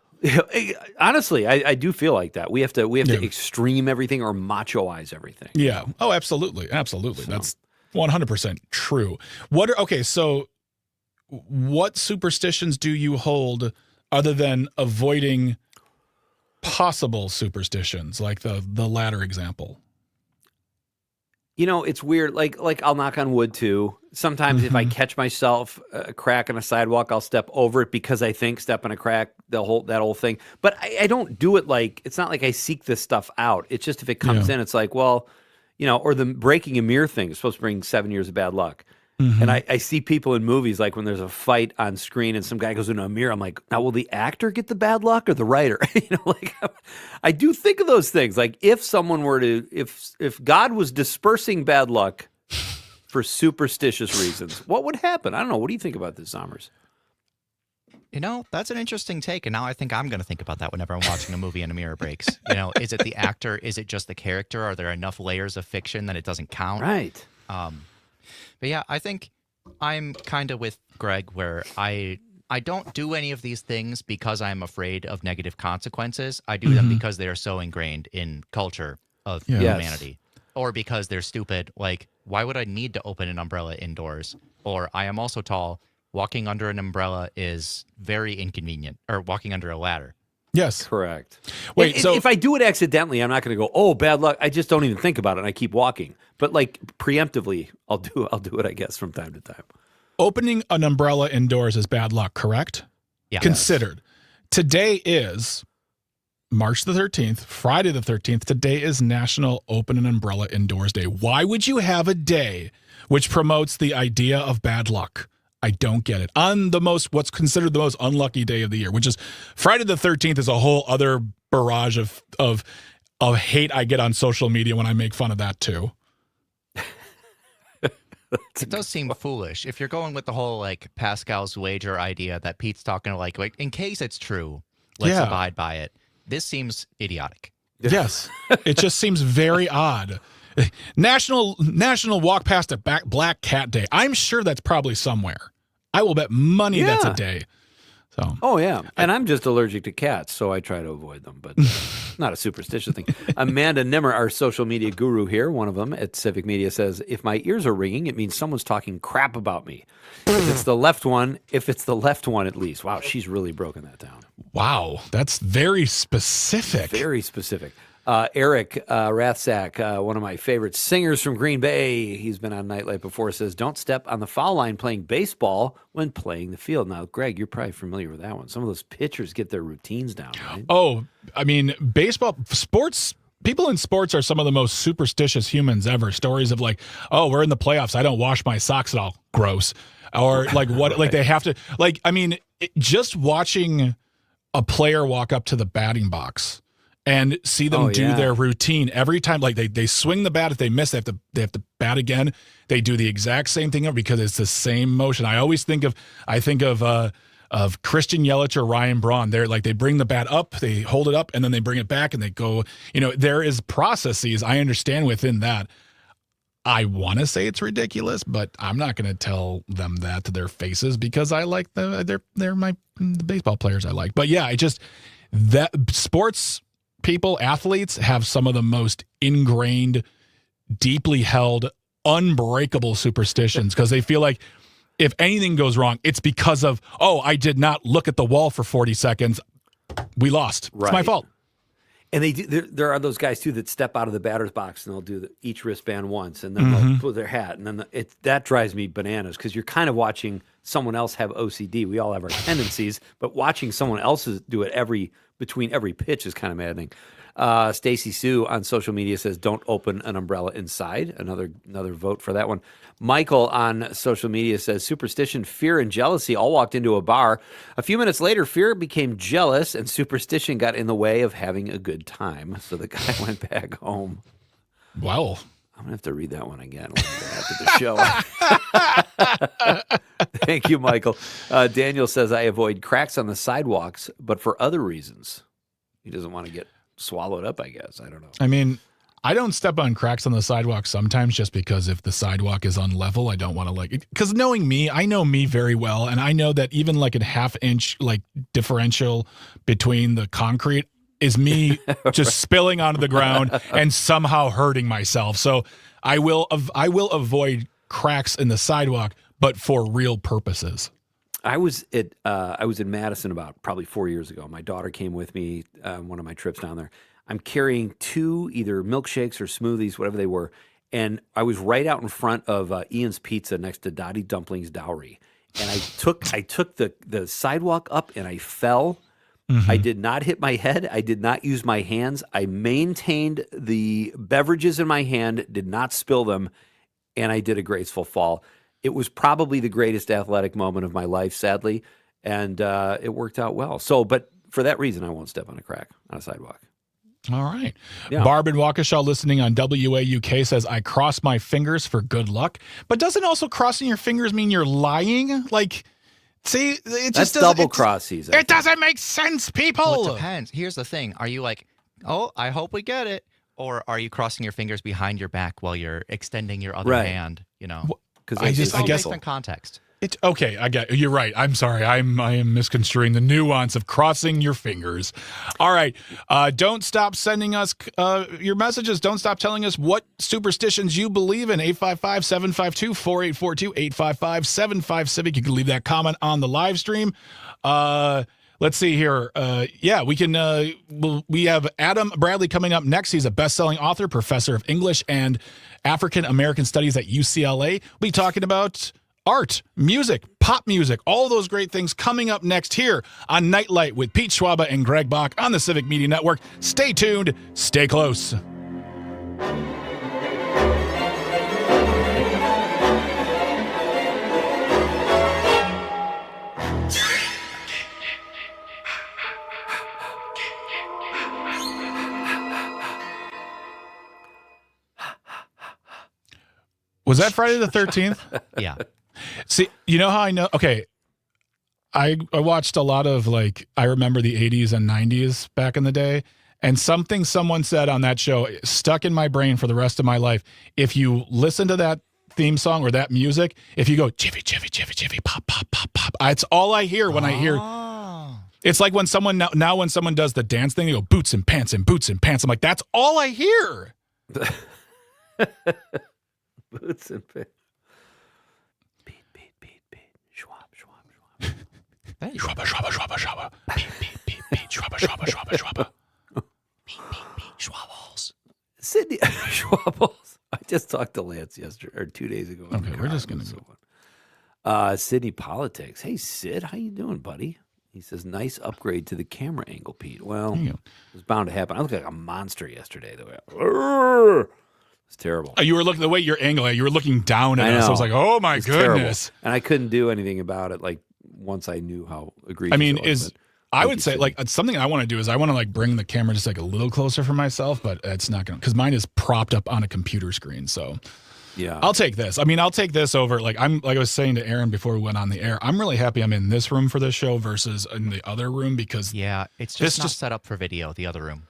Honestly, I do feel like that. We have to extreme everything or machoize everything. Yeah. Oh, absolutely. Absolutely. So. 100% true. So what superstitions do you hold other than avoiding possible superstitions, like the latter example? It's weird. Like I'll knock on wood too. Sometimes if I catch myself a crack in a sidewalk, I'll step over it because I think step in a crack, that whole thing. But I don't do it it's not like I seek this stuff out. It's just if it comes in, it's like, well, or the breaking a mirror thing is supposed to bring 7 years of bad luck. And I see people in movies, like when there's a fight on screen and some guy goes into a mirror, I'm like, now will the actor get the bad luck or the writer? I do think of those things. Like if someone were to, if God was dispersing bad luck for superstitious reasons, what would happen? I don't know. What do you think about this, Sommers? That's an interesting take. And now I think I'm going to think about that whenever I'm watching a movie and a mirror breaks. Is it the actor? Is it just the character? Are there enough layers of fiction that it doesn't count? Right. But yeah, I think I'm kind of with Greg where I don't do any of these things because I'm afraid of negative consequences. I do them because they are so ingrained in culture of humanity. Or because they're stupid. Like, why would I need to open an umbrella indoors? Or I am also tall. Walking under an umbrella is very inconvenient. Or walking under a ladder. Yes. Correct. Wait, so if I do it accidentally, I'm not going to go, oh, bad luck. I just don't even think about it and I keep walking. But like preemptively, I'll do it, I guess, from time to time. Opening an umbrella indoors is bad luck, correct? Yeah. Considered. Today is March the 13th, Friday the 13th. Today is National Open an Umbrella Indoors Day. Why would you have a day which promotes the idea of bad luck? I don't get it. On what's considered the most unlucky day of the year, which is Friday the 13th, is a whole other barrage of hate I get on social media when I make fun of that too. It does seem foolish. If you're going with the whole like Pascal's wager idea that Pete's talking to like in case it's true, let's abide by it. This seems idiotic. Yes. It just seems very odd. National Walk Past a Black Cat Day. I'm sure that's probably somewhere. I will bet money that's a day. So. Oh, yeah. And I'm just allergic to cats, so I try to avoid them. But not a superstitious thing. Amanda Nimmer, our social media guru here, one of them at Civic Media, says, if my ears are ringing, it means someone's talking crap about me. If it's the left one at least. Wow, she's really broken that down. Wow, that's very specific. Very specific. Eric Rathsack, one of my favorite singers from Green Bay, he's been on Nite Lite before, says, don't step on the foul line playing baseball when playing the field. Now, Greg, you're probably familiar with that one. Some of those pitchers get their routines down, right? Oh, I mean, people in sports are some of the most superstitious humans ever. Stories of like, oh, we're in the playoffs, I don't wash my socks at all. Gross. Or like what, right. Like they have to, like, I mean, just watching a player walk up to the batting box and see them do their routine every time. Like they swing the bat. If they miss, they have to bat again. They do the exact same thing because it's the same motion. I always think of Christian Yelich or Ryan Braun. They're like, they bring the bat up, they hold it up, and then they bring it back and they go, there is processes I understand within that. I want to say it's ridiculous, but I'm not going to tell them that to their faces because I like they're the baseball players I like. But yeah, that sports people, athletes have some of the most ingrained, deeply held, unbreakable superstitions because they feel like if anything goes wrong, it's because of, I did not look at the wall for 40 seconds. We lost. Right. It's my fault. And they do. There are those guys too that step out of the batter's box and they'll do each wristband once, and then they'll put their hat, and then that drives me bananas because you're kind of watching someone else have OCD. We all have our tendencies, but watching someone else do it between every pitch is kind of maddening. Stacy Sue on social media says, "Don't open an umbrella inside." Another vote for that one. Michael on social media says, "Superstition, fear, and jealousy all walked into a bar. A few minutes later, fear became jealous, and superstition got in the way of having a good time. So the guy went back home." Wow. I'm gonna have to read that one again after the show. Thank you, Michael. Daniel says, "I avoid cracks on the sidewalks, but for other reasons." He doesn't want to get swallowed up, I guess. I don't know. I mean, I don't step on cracks on the sidewalk sometimes just because if the sidewalk is unlevel, I don't want to because knowing me, I know me very well. And I know that even like a half-inch differential between the concrete is me just spilling onto the ground and somehow hurting myself. So I will avoid cracks in the sidewalk, but for real purposes. I was in Madison about probably 4 years ago. My daughter came with me one of my trips down there. I'm carrying 2 either milkshakes or smoothies, whatever they were, and I was right out in front of Ian's Pizza next to Dottie Dumpling's Dowry, and I took the sidewalk up and I fell. Mm-hmm. I did not hit my head. I did not use my hands. I maintained the beverages in my hand, did not spill them, and I did a graceful fall. It was probably the greatest athletic moment of my life, sadly, and it worked out well. So, but for that reason, I won't step on a crack on a sidewalk. All right. Yeah. Barb in Waukesha listening on WAUK says, I cross my fingers for good luck. But doesn't also crossing your fingers mean you're lying? Like, see, it just doesn't. Double cross season. It doesn't make sense, people. Well, it depends. Here's the thing. Are you like, oh, I hope we get it? Or are you crossing your fingers behind your back while you're extending your other hand, you know? I guess based on context. It's okay. I get you're right. I'm sorry. I am misconstruing the nuance of crossing your fingers. All right. Don't stop sending us your messages. Don't stop telling us what superstitions you believe in. 855-752-4842, 855-75-CIVIC. You can leave that comment on the live stream. Let's see here. We can. We have Adam Bradley coming up next. He's a best-selling author, professor of English and African American Studies at UCLA. We'll be talking about art, music, pop music, all those great things coming up next here on Nite Lite with Pete Schwaba and Greg Bach on the Civic Media Network. Stay tuned. Stay close. Was that Friday the 13th? Yeah. See, you know how I know? Okay. I watched a lot of I remember the 80s and 90s back in the day. And something someone said on that show stuck in my brain for the rest of my life. If you listen to that theme song or that music, if you go, chivvy, chivvy, chivvy, chivvy, pop, pop, pop, pop. It's all I hear when I hear. It's like when someone now when someone does the dance thing, they go boots and pants and boots and pants. I'm like, that's all I hear. Boots and pants. Beat. Schwab. Hey. Schwaba. Beat. Schwaba. Beat. Schwabbles. Sydney Schwabbles. I just talked to Lance yesterday or 2 days ago. Okay, we're just gonna go. Sydney Politics. Hey Sid, how you doing, buddy? He says, nice upgrade to the camera angle, Pete. Well, it was bound to happen. I looked like a monster yesterday. It's terrible. You were looking the way your angle. You were looking down at us. I was like, "Oh my goodness!" Terrible. And I couldn't do anything about it. Once I knew how egregious. I mean, it was, I would say something I want to do is I want to bring the camera just a little closer for myself, but it's not going to because mine is propped up on a computer screen. So yeah, I'll take this. I mean, I'll take this over. I was saying to Aaron before we went on the air, I'm really happy I'm in this room for this show versus in the other room because it's just not set up for video. The other room.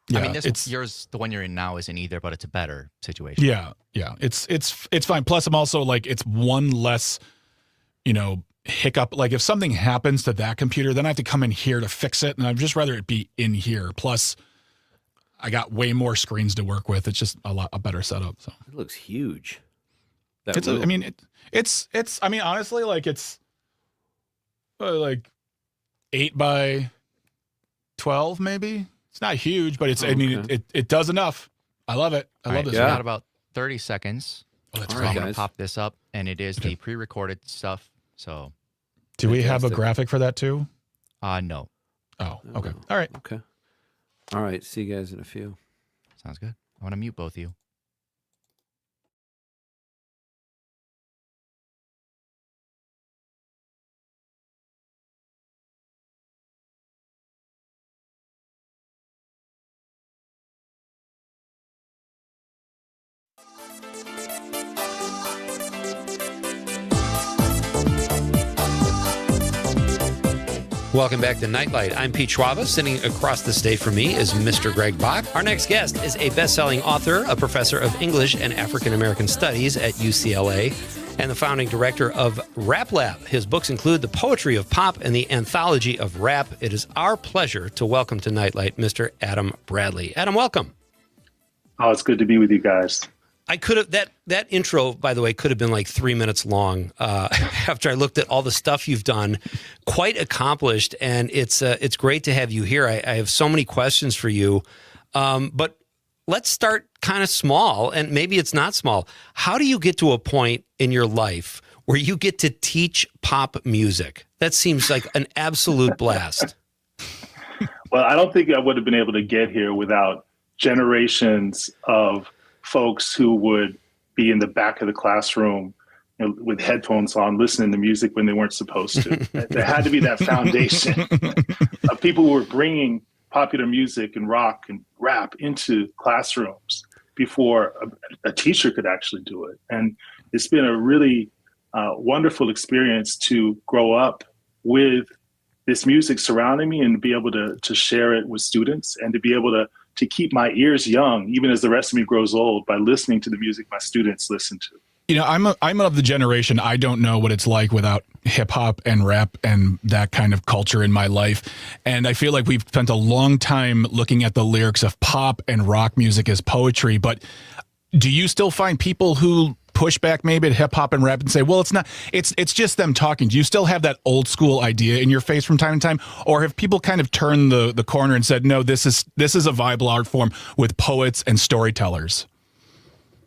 Yeah, I mean, yours, the one you're in now, isn't either, but it's a better situation. Yeah, it's fine. Plus, I'm also it's one less, hiccup. If something happens to that computer, then I have to come in here to fix it, and I'd just rather it be in here. Plus, I got way more screens to work with. It's just a better setup. So it looks huge. It's honestly, it's 8 by 12, maybe. It's not huge, but it does enough. I love it. I love this. We got about 30 seconds. Oh, that's right. I'm going to pop this up, and it is the pre-recorded stuff. So, do we have a graphic for that too? No. Oh, okay. All right. Okay. All right. See you guys in a few. Sounds good. I want to mute both of you. Welcome back to Nite Lite. I'm Pete Schwaba. Sitting across the stage from me is Mr. Greg Bach. Our next guest is a best-selling author, a professor of English and African American Studies at UCLA, and the founding director of Rap Lab. His books include The Poetry of Pop and The Anthology of Rap. It is our pleasure to welcome to Nite Lite Mr. Adam Bradley. Adam, welcome. Oh, it's good to be with you guys. I could have that intro, by the way, could have been like 3 minutes long. After I looked at all the stuff you've done, quite accomplished, and it's great to have you here. I have so many questions for you, but let's start kind of small, and maybe it's not small. How do you get to a point in your life where you get to teach pop music? That seems like an absolute blast. Well, I don't think I would have been able to get here without generations of folks who would be in the back of the classroom, with headphones on, listening to music when they weren't supposed to. There had to be that foundation of people who were bringing popular music and rock and rap into classrooms before a teacher could actually do it. And it's been a really wonderful experience to grow up with this music surrounding me and be able to share it with students and to be able to keep my ears young, even as the rest of me grows old, by listening to the music my students listen to. You know, I'm of the generation, I don't know what it's like without hip hop and rap and that kind of culture in my life. And I feel like we've spent a long time looking at the lyrics of pop and rock music as poetry. But do you still find people who push back maybe at hip hop and rap and say, well, it's not, it's just them talking? Do you still have that old school idea in your face from time to time? Or have people kind of turned the corner and said, no, this is a viable art form with poets and storytellers?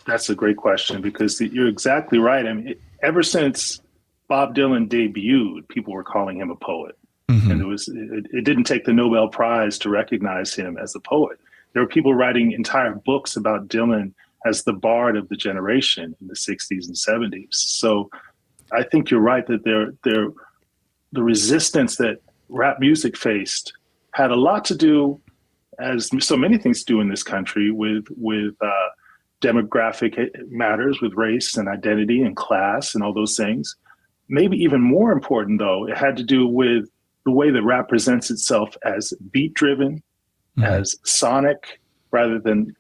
That's a great question, because you're exactly right. I mean, ever since Bob Dylan debuted, people were calling him a poet. Mm-hmm. And it didn't take the Nobel Prize to recognize him as a poet. There were people writing entire books about Dylan as the bard of the generation in the 60s and 70s. So I think you're right that the resistance that rap music faced had a lot to do, as so many things do in this country, with demographic matters, with race and identity and class and all those things. Maybe even more important, though, it had to do with the way that rap presents itself as beat-driven, mm-hmm. as sonic, rather than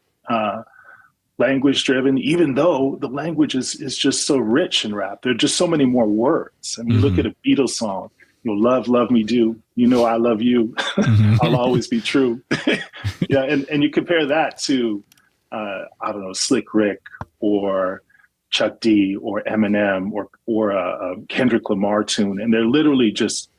language-driven, even though the language is just so rich in rap. There are just so many more words. I mean, mm-hmm. look at a Beatles song, love, love me do. You know I love you. Mm-hmm. I'll always be true. Yeah, and you compare that to I don't know, Slick Rick or Chuck D or Eminem or a Kendrick Lamar tune, and they're literally just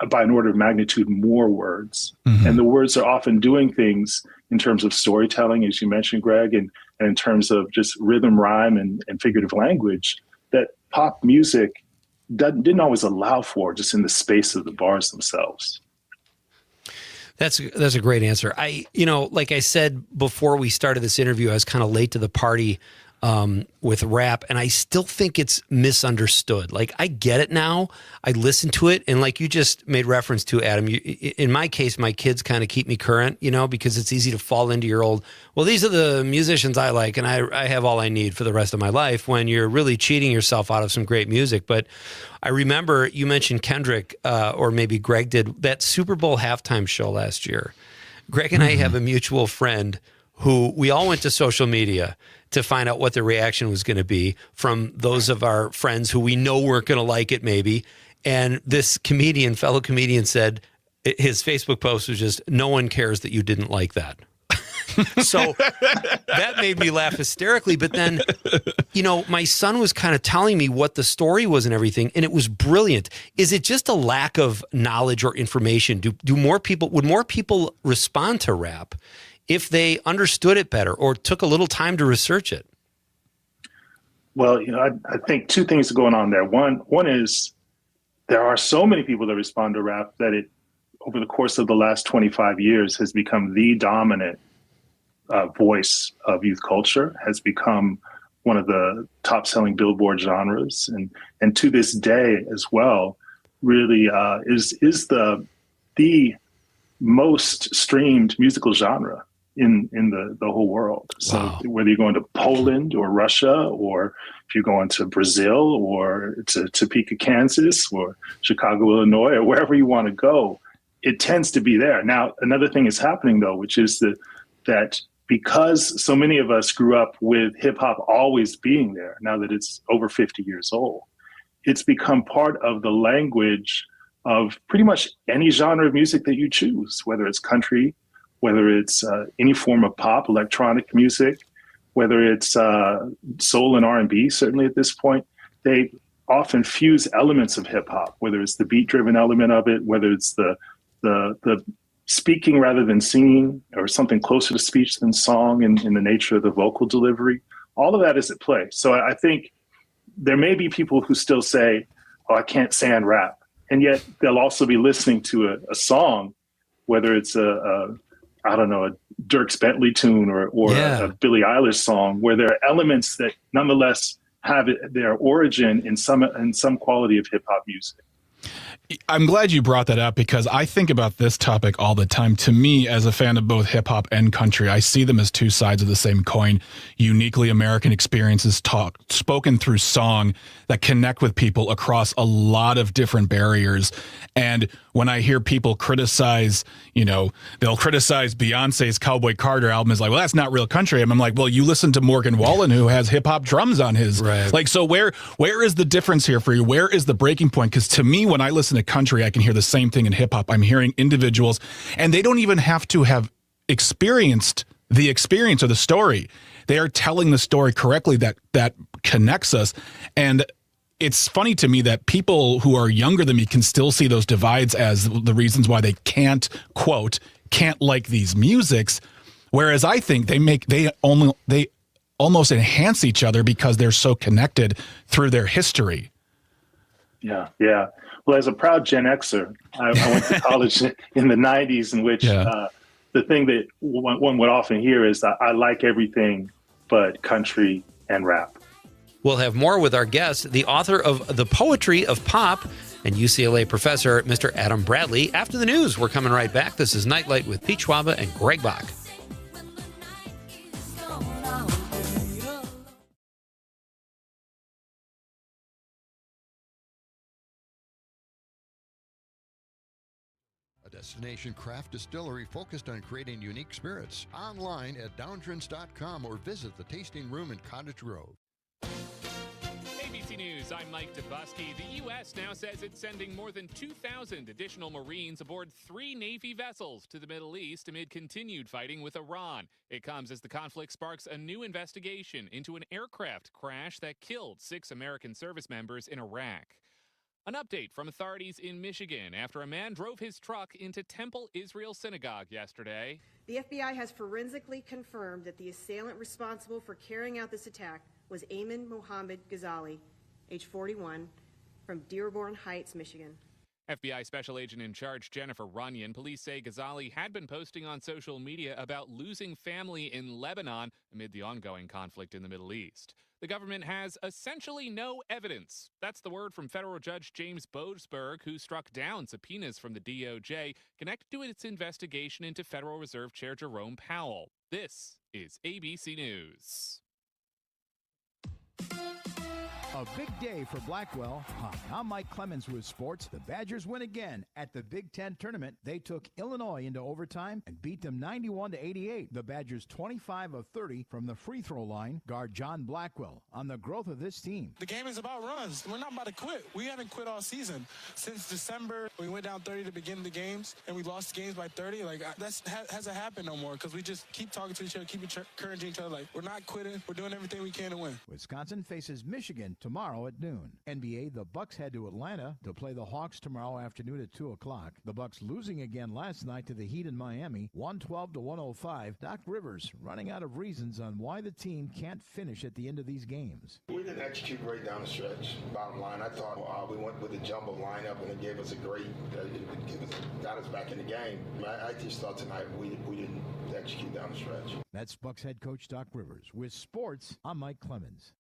by an order of magnitude more words. Mm-hmm. And the words are often doing things in terms of storytelling, as you mentioned, Greg, and in terms of just rhythm, rhyme, and figurative language that pop music didn't always allow for, just in the space of the bars themselves. That's a great answer. Like I said before we started this interview, I was kind of late to the party with rap, and I still think it's misunderstood. Like, I get it now. I listen to it, and like you just made reference to, Adam, in my case, my kids kind of keep me current, because it's easy to fall into your old, well, these are the musicians I like, and I have all I need for the rest of my life, when you're really cheating yourself out of some great music. But I remember you mentioned Kendrick, or maybe Greg did, that Super Bowl halftime show last year. Greg and I have a mutual friend who we all went to social media to find out what the reaction was going to be from those of our friends who we know weren't going to like it maybe. And this fellow comedian said, his Facebook post was just, no one cares that you didn't like that. So that made me laugh hysterically. But then, my son was kind of telling me what the story was and everything, and it was brilliant. Is it just a lack of knowledge or information? Would more people respond to rap if they understood it better or took a little time to research it? Well, I think two things are going on there. One is there are so many people that respond to rap that it, over the course of the last 25 years, has become the dominant voice of youth culture, has become one of the top-selling Billboard genres, and to this day as well, really is the most streamed musical genre in the whole world. So wow. Whether you're going to Poland or Russia, or if you're going to Brazil or to Topeka, Kansas, or Chicago, Illinois, or wherever you want to go, it tends to be there. Now, another thing is happening, though, which is that because so many of us grew up with hip hop always being there, now that it's over 50 years old, it's become part of the language of pretty much any genre of music that you choose, whether it's country, whether it's any form of pop, electronic music, whether it's soul and R&B, certainly at this point, they often fuse elements of hip hop, whether it's the beat driven element of it, whether it's the speaking rather than singing, or something closer to speech than song in the nature of the vocal delivery. All of that is at play. So I think there may be people who still say, oh, I can't stand rap. And yet they'll also be listening to a song, whether it's a Dierks Bentley tune or a Billie Eilish song, where there are elements that nonetheless have their origin in some quality of hip hop music. I'm glad you brought that up, because I think about this topic all the time. To me, as a fan of both hip hop and country, I see them as two sides of the same coin, uniquely American experiences spoken through song that connect with people across a lot of different barriers. And when I hear people criticize, they'll criticize Beyonce's Cowboy Carter album is like, well, that's not real country. And I'm like, well, you listen to Morgan Wallen, who has hip hop drums on his. Right. Like, so where is the difference here for you? Where is the breaking point? Because to me, when I listen to country, I can hear the same thing in hip hop. I'm hearing individuals, and they don't even have to have experienced the experience or the story. They are telling the story correctly that connects us. And it's funny to me that people who are younger than me can still see those divides as the reasons why they can't like these musics. Whereas I think they almost enhance each other because they're so connected through their history. Yeah. Well, as a proud Gen Xer, I went to college in the 90s, in which the thing that one would often hear is that I like everything but country and rap. We'll have more with our guest, the author of The Poetry of Pop and UCLA professor, Mr. Adam Bradley. After the news, we're coming right back. This is Nite Lite with Pete Schwaba and Greg Bach. Destination craft distillery focused on creating unique spirits. Online at downdrins.com or visit the tasting room in Cottage Grove. ABC News, I'm Mike DeBusky. The U.S. now says it's sending more than 2,000 additional Marines aboard 3 Navy vessels to the Middle East amid continued fighting with Iran. It comes as the conflict sparks a new investigation into an aircraft crash that killed 6 American service members in Iraq. An update from authorities in Michigan after a man drove his truck into Temple Israel Synagogue yesterday. The FBI has forensically confirmed that the assailant responsible for carrying out this attack was Ayman Mohammed Ghazali, age 41, from Dearborn Heights, Michigan. FBI Special Agent in Charge Jennifer Runyon. Police say Ghazali had been posting on social media about losing family in Lebanon amid the ongoing conflict in the Middle East. The government has essentially no evidence. That's the word from federal judge James Boasberg, who struck down subpoenas from the DOJ connected to its investigation into Federal Reserve Chair Jerome Powell. This is ABC News. A big day for Blackwell. Hi, I'm Mike Clemens with sports. The Badgers win again at the Big Ten tournament. They took Illinois into overtime and beat them 91-88. The Badgers 25 of 30 from the free throw line. Guard John Blackwell on the growth of this team. The game is about runs. We're not about to quit. We haven't quit all season. Since December, we went down 30 to begin the games, and we lost games by 30. That hasn't happened no more because we just keep talking to each other, keep encouraging each other. Like, we're not quitting. We're doing everything we can to win. Wisconsin faces Michigan tomorrow at noon. NBA, the Bucks head to Atlanta to play the Hawks tomorrow afternoon at 2 o'clock. The Bucks losing again last night to the Heat in Miami, 112-105. Doc Rivers running out of reasons on why the team can't finish at the end of these games. We didn't execute right down the stretch. Bottom line, I thought we went with a jumbo lineup and it gave us got us back in the game. I just thought tonight we didn't execute down the stretch. That's Bucks head coach Doc Rivers. With sports, I'm Mike Clemens.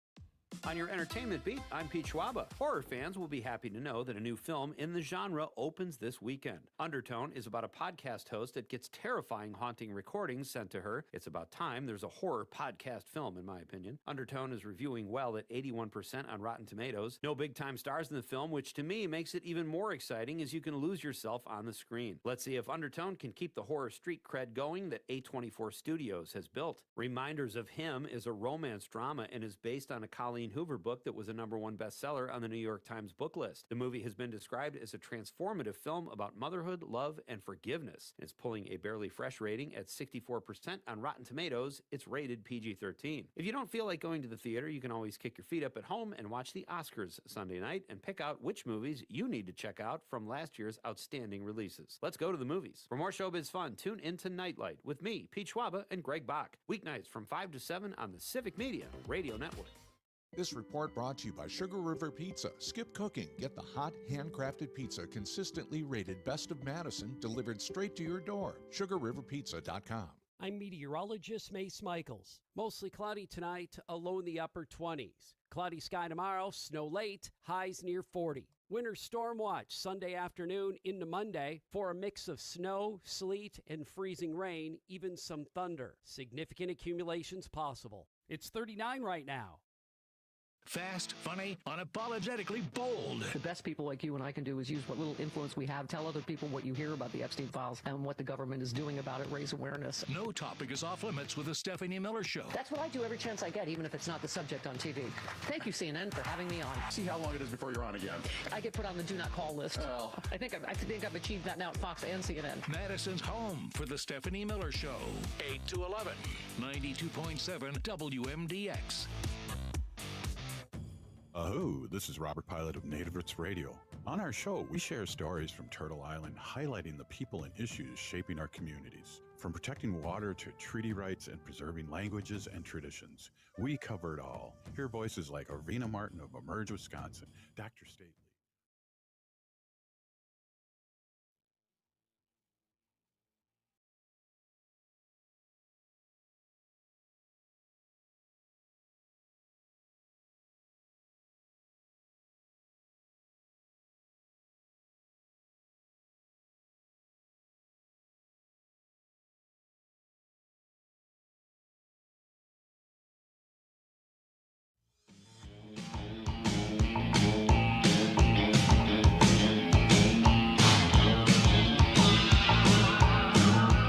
On your entertainment beat, I'm Pete Schwaba. Horror fans will be happy to know that a new film in the genre opens this weekend. Undertone is about a podcast host that gets terrifying, haunting recordings sent to her. It's about time there's a horror podcast film, in my opinion. Undertone is reviewing well at 81% on Rotten Tomatoes. No big-time stars in the film, which to me makes it even more exciting as you can lose yourself on the screen. Let's see if Undertone can keep the horror street cred going that A24 Studios has built. Reminders of Him is a romance drama and is based on a Colleen Hoover book that was a #1 bestseller on the New York Times book list. The movie has been described as a transformative film about motherhood, love, and forgiveness. It's pulling a barely fresh rating at 64% on Rotten Tomatoes. It's rated PG-13. If you don't feel like going to the theater, you can always kick your feet up at home and watch the Oscars Sunday night and pick out which movies you need to check out from last year's outstanding releases. Let's go to the movies. For more showbiz fun, tune into Nite Lite with me, Pete Schwaba, and Greg Bach. Weeknights from 5 to 7 on the Civic Media Radio Network. This report brought to you by Sugar River Pizza. Skip cooking. Get the hot, handcrafted pizza consistently rated Best of Madison, delivered straight to your door. SugarRiverPizza.com. I'm meteorologist Mace Michaels. Mostly cloudy tonight, a low in the upper 20s. Cloudy sky tomorrow, snow late, highs near 40. Winter storm watch Sunday afternoon into Monday for a mix of snow, sleet, and freezing rain, even some thunder. Significant accumulations possible. It's 39 right now. Fast, funny, unapologetically bold. The best people like you and I can do is use what little influence we have, tell other people what you hear about the Epstein files and what the government is doing about it, raise awareness. No topic is off limits with the Stephanie Miller Show. That's what I do every chance I get, even if it's not the subject on TV. Thank you, CNN, for having me on. See how long it is before you're on again. I get put on the do not call list. Oh. I think I've achieved that now at Fox and CNN. Madison's home for the Stephanie Miller Show. 8 to 11, 92.7 WMDX. Ahoo, this is Robert Pilot of Native Roots Radio. On our show, we share stories from Turtle Island highlighting the people and issues shaping our communities. From protecting water to treaty rights and preserving languages and traditions, we cover it all. Hear voices like Arvina Martin of Emerge, Wisconsin, Dr. Stately.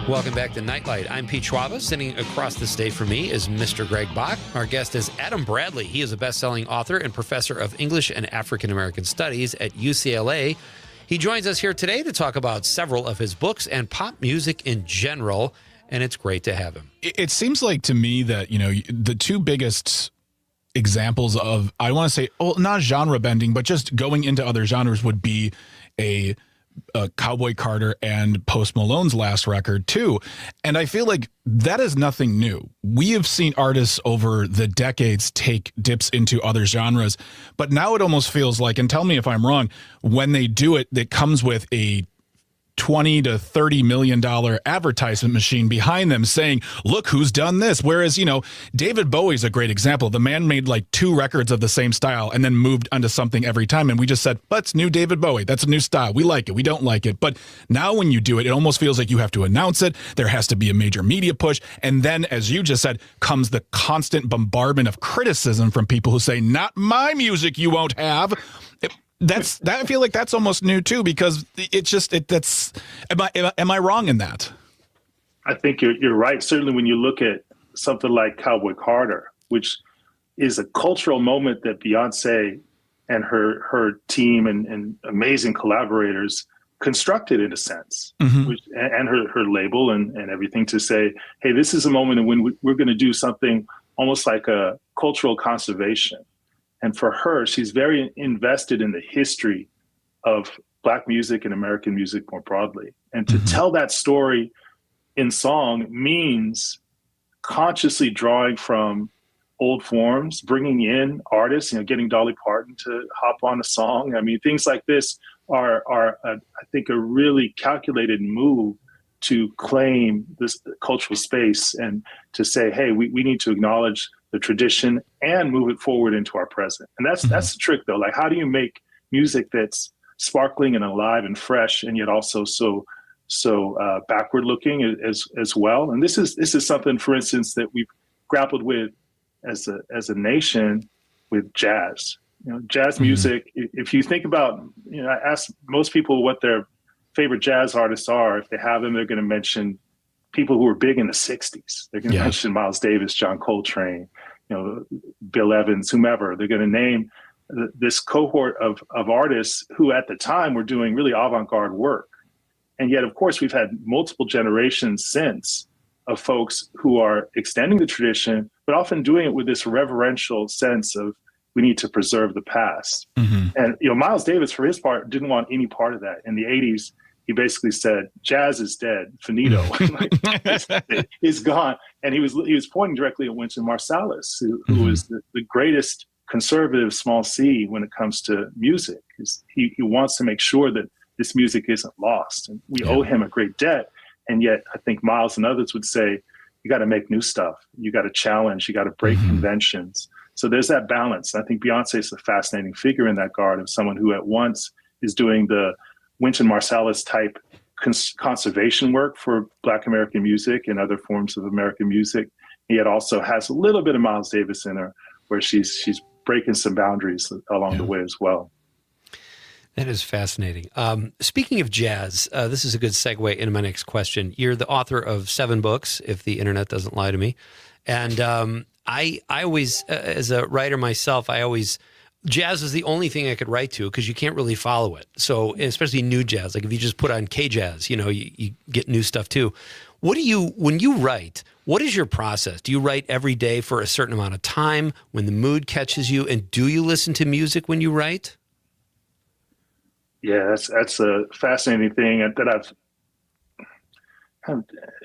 Welcome back to Nite Lite. I'm Pete Schwaba. Sitting across the stage from me is Mr. Greg Bach. Our guest is Adam Bradley. He is a best-selling author and professor of English and African American Studies at UCLA. He joins us here today to talk about several of his books and pop music in general, and it's great to have him. It seems like to me that, you know, the two biggest examples of, I want to say, not genre bending, but just going into other genres would be a Cowboy Carter and Post Malone's last record too. And I feel like that is nothing new. We have seen artists over the decades take dips into other genres, but now it almost feels like, and tell me if I'm wrong, when they do it, it comes with a $20 to $30 million advertisement machine behind them saying, look who's done this. Whereas, you know, David Bowie's a great example. The man made like 2 records of the same style and then moved onto something every time. And we just said, that's new David Bowie. That's a new style. We like it. We don't like it. But now when you do it, it almost feels like you have to announce it. There has to be a major media push. And then, as you just said, comes the constant bombardment of criticism from people who say, not my music you won't have. I feel like that's almost new too, because am I wrong in that? I think you're right. Certainly when you look at something like Cowboy Carter, which is a cultural moment that Beyonce and her team and amazing collaborators constructed in a sense, and her label and everything, to say, hey, this is a moment when we're going to do something almost like a cultural conservation. And for her, she's very invested in the history of Black music and American music more broadly. And to tell that story in song means consciously drawing from old forms, bringing in artists, getting Dolly Parton to hop on a song. I mean, things like this are I think, a really calculated move to claim this cultural space and to say, hey, we need to acknowledge the tradition and move it forward into our present. And that's the trick, though. Like, how do you make music that's sparkling and alive and fresh, and yet also so backward looking as well? And this is something, for instance, that we've grappled with as a nation with jazz. Jazz music. If you think about, I ask most people what their favorite jazz artists are. If they have them, they're going to mention people who were big in the 60s. They're going to mention Miles Davis, John Coltrane, Bill Evans, whomever. They're going to name this cohort of artists who at the time were doing really avant-garde work. And yet, of course, we've had multiple generations since of folks who are extending the tradition, but often doing it with this reverential sense of we need to preserve the past. Mm-hmm. And, Miles Davis, for his part, didn't want any part of that. In the 80s, he basically said, jazz is dead, finito, it's gone. And he was pointing directly at Wynton Marsalis, who was the greatest conservative small C when it comes to music. He wants to make sure that this music isn't lost. And we owe him a great debt. And yet I think Miles and others would say, you got to make new stuff. You got to challenge. You got to break conventions. So there's that balance. And I think Beyonce is a fascinating figure in that regard of someone who at once is doing the Wynton Marsalis type conservation work for Black American music and other forms of American music, and yet also has a little bit of Miles Davis in her, where she's breaking some boundaries along the way as well. That is fascinating. Speaking of jazz, this is a good segue into my next question. You're the author of 7 books, if the internet doesn't lie to me, and I always, as a writer myself, jazz is the only thing I could write to because you can't really follow it. So especially new jazz, like if you just put on K-Jazz, you get new stuff too. When you write, what is your process? Do you write every day for a certain amount of time when the mood catches you? And do you listen to music when you write? Yeah, that's a fascinating thing that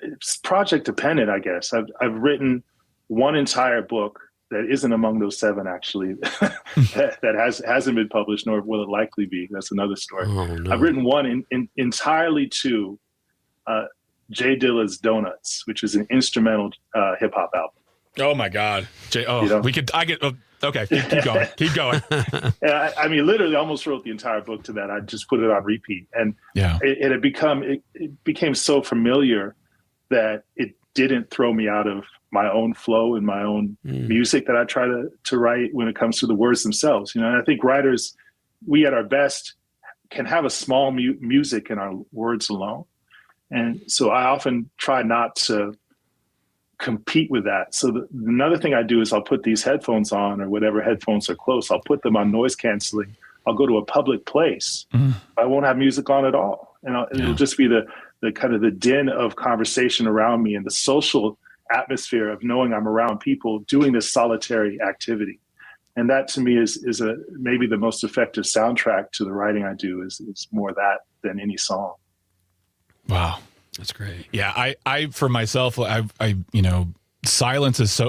it's project dependent, I guess. I've written one entire book that isn't among those 7, actually, that hasn't been published, nor will it likely be. That's another story. Oh, no. I've written one entirely to Jay Dilla's Donuts, which is an instrumental hip hop album. Oh my God, Jay! Okay, keep going. I mean, literally, I almost wrote the entire book to that. I just put it on repeat, and it became so familiar that it didn't throw me out of my own flow and my own music that I try to write when it comes to the words themselves. And I think writers, we at our best can have a small music in our words alone. And so I often try not to compete with that. So another thing I do is I'll put these headphones on, or whatever headphones are close. I'll put them on noise canceling. I'll go to a public place. I won't have music on at all. And it'll just be the kind of the din of conversation around me and the social atmosphere of knowing I'm around people doing this solitary activity. And that to me is maybe the most effective soundtrack to the writing I do is more that than any song. Wow. That's great. Yeah. I for myself, silence is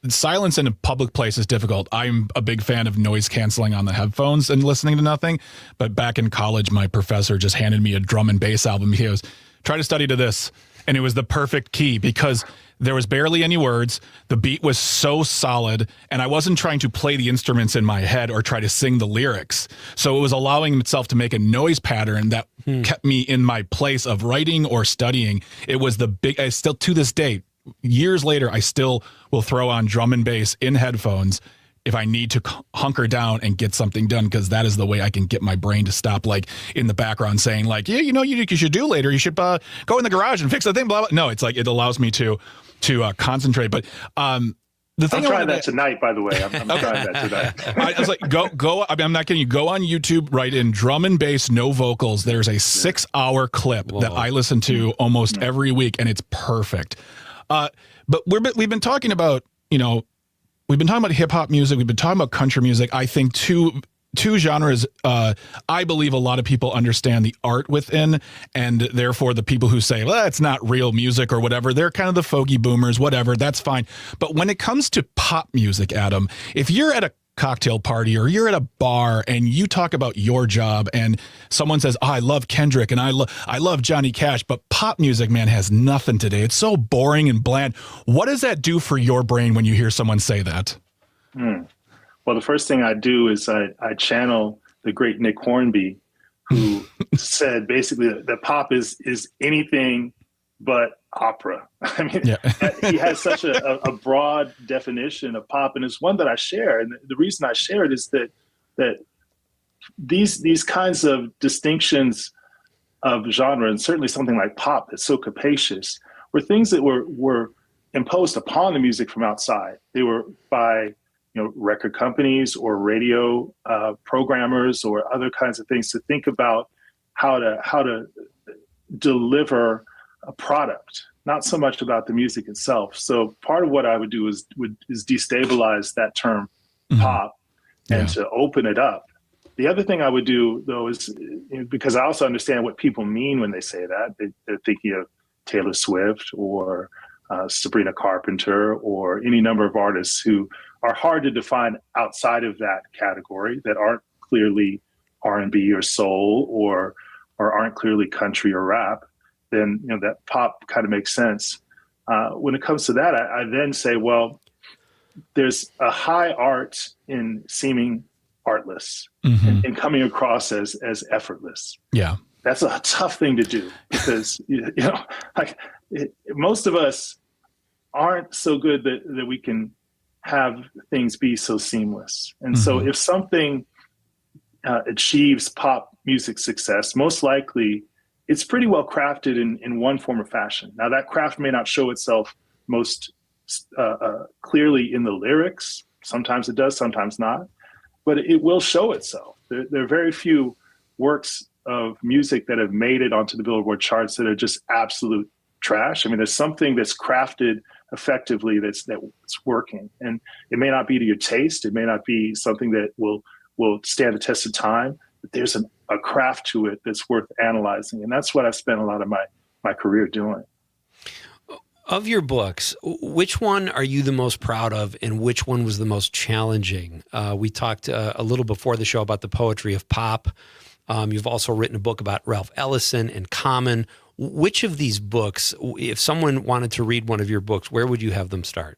silence in a public place is difficult. I'm a big fan of noise canceling on the headphones and listening to nothing. But back in college, my professor just handed me a drum and bass album. He goes, try to study to this. And it was the perfect key because there was barely any words. The beat was so solid, and I wasn't trying to play the instruments in my head or try to sing the lyrics. So it was allowing itself to make a noise pattern that kept me in my place of writing or studying. It was I still, to this day, years later, I still will throw on drum and bass in headphones if I need to hunker down and get something done, because that is the way I can get my brain to stop, like in the background saying like, yeah, you should do later. You should go in the garage and fix the thing. Blah, blah. No, it's like it allows me to concentrate. But the thing I'm trying that tonight, by the way. I'm trying that tonight. I was like, go. I mean, I'm not kidding you. Go on YouTube, write in drum and bass, no vocals. There's a 6-hour clip that I listen to almost every week, and it's perfect. But we've been talking about, we've been talking about hip hop music. We've been talking about country music. I think two genres I believe a lot of people understand the art within, and therefore the people who say, well, it's not real music or whatever, they're kind of the fogey boomers, whatever, that's fine. But when it comes to pop music, Adam, if you're at a cocktail party or you're at a bar and you talk about your job and someone says, I love Kendrick and I love Johnny Cash, but pop music, man, has nothing today. It's so boring and bland. What does that do for your brain when you hear someone say that? Well, the first thing I do is I channel the great Nick Hornby, who said basically that pop is anything but opera. I mean, he has such a broad definition of pop, and it's one that I share. And the reason I share it is that these kinds of distinctions of genre, and certainly something like pop that's so capacious, were things that were imposed upon the music from outside. They were by record companies or radio programmers or other kinds of things to think about how to deliver a product, not so much about the music itself. So part of what I would do is destabilize that term pop and to open it up. The other thing I would do, though, is because I also understand what people mean when they say that. They're thinking of Taylor Swift or Sabrina Carpenter or any number of artists who are hard to define outside of that category, that aren't clearly R&B or soul or aren't clearly country or rap. Then that pop kind of makes sense. When it comes to that, I then say, well, there's a high art in seeming artless and coming across as effortless. Yeah, that's a tough thing to do because most of us aren't so good that we can have things be so seamless. And so if something achieves pop music success, most likely it's pretty well crafted in one form or fashion. Now that craft may not show itself most clearly in the lyrics. Sometimes it does, sometimes not, but it will show itself. There are very few works of music that have made it onto the Billboard charts that are just absolute trash. I mean, there's something that's crafted effectively that's working, and it may not be to your taste. It may not be something that will stand the test of time, but there's a craft to it that's worth analyzing. And that's what I've spent a lot of my career doing. Of your books, which one are you the most proud of and which one was the most challenging? We talked a little before the show about the poetry of pop. You've also written a book about Ralph Ellison and Common. Which of these books, if someone wanted to read one of your books, where would you have them start?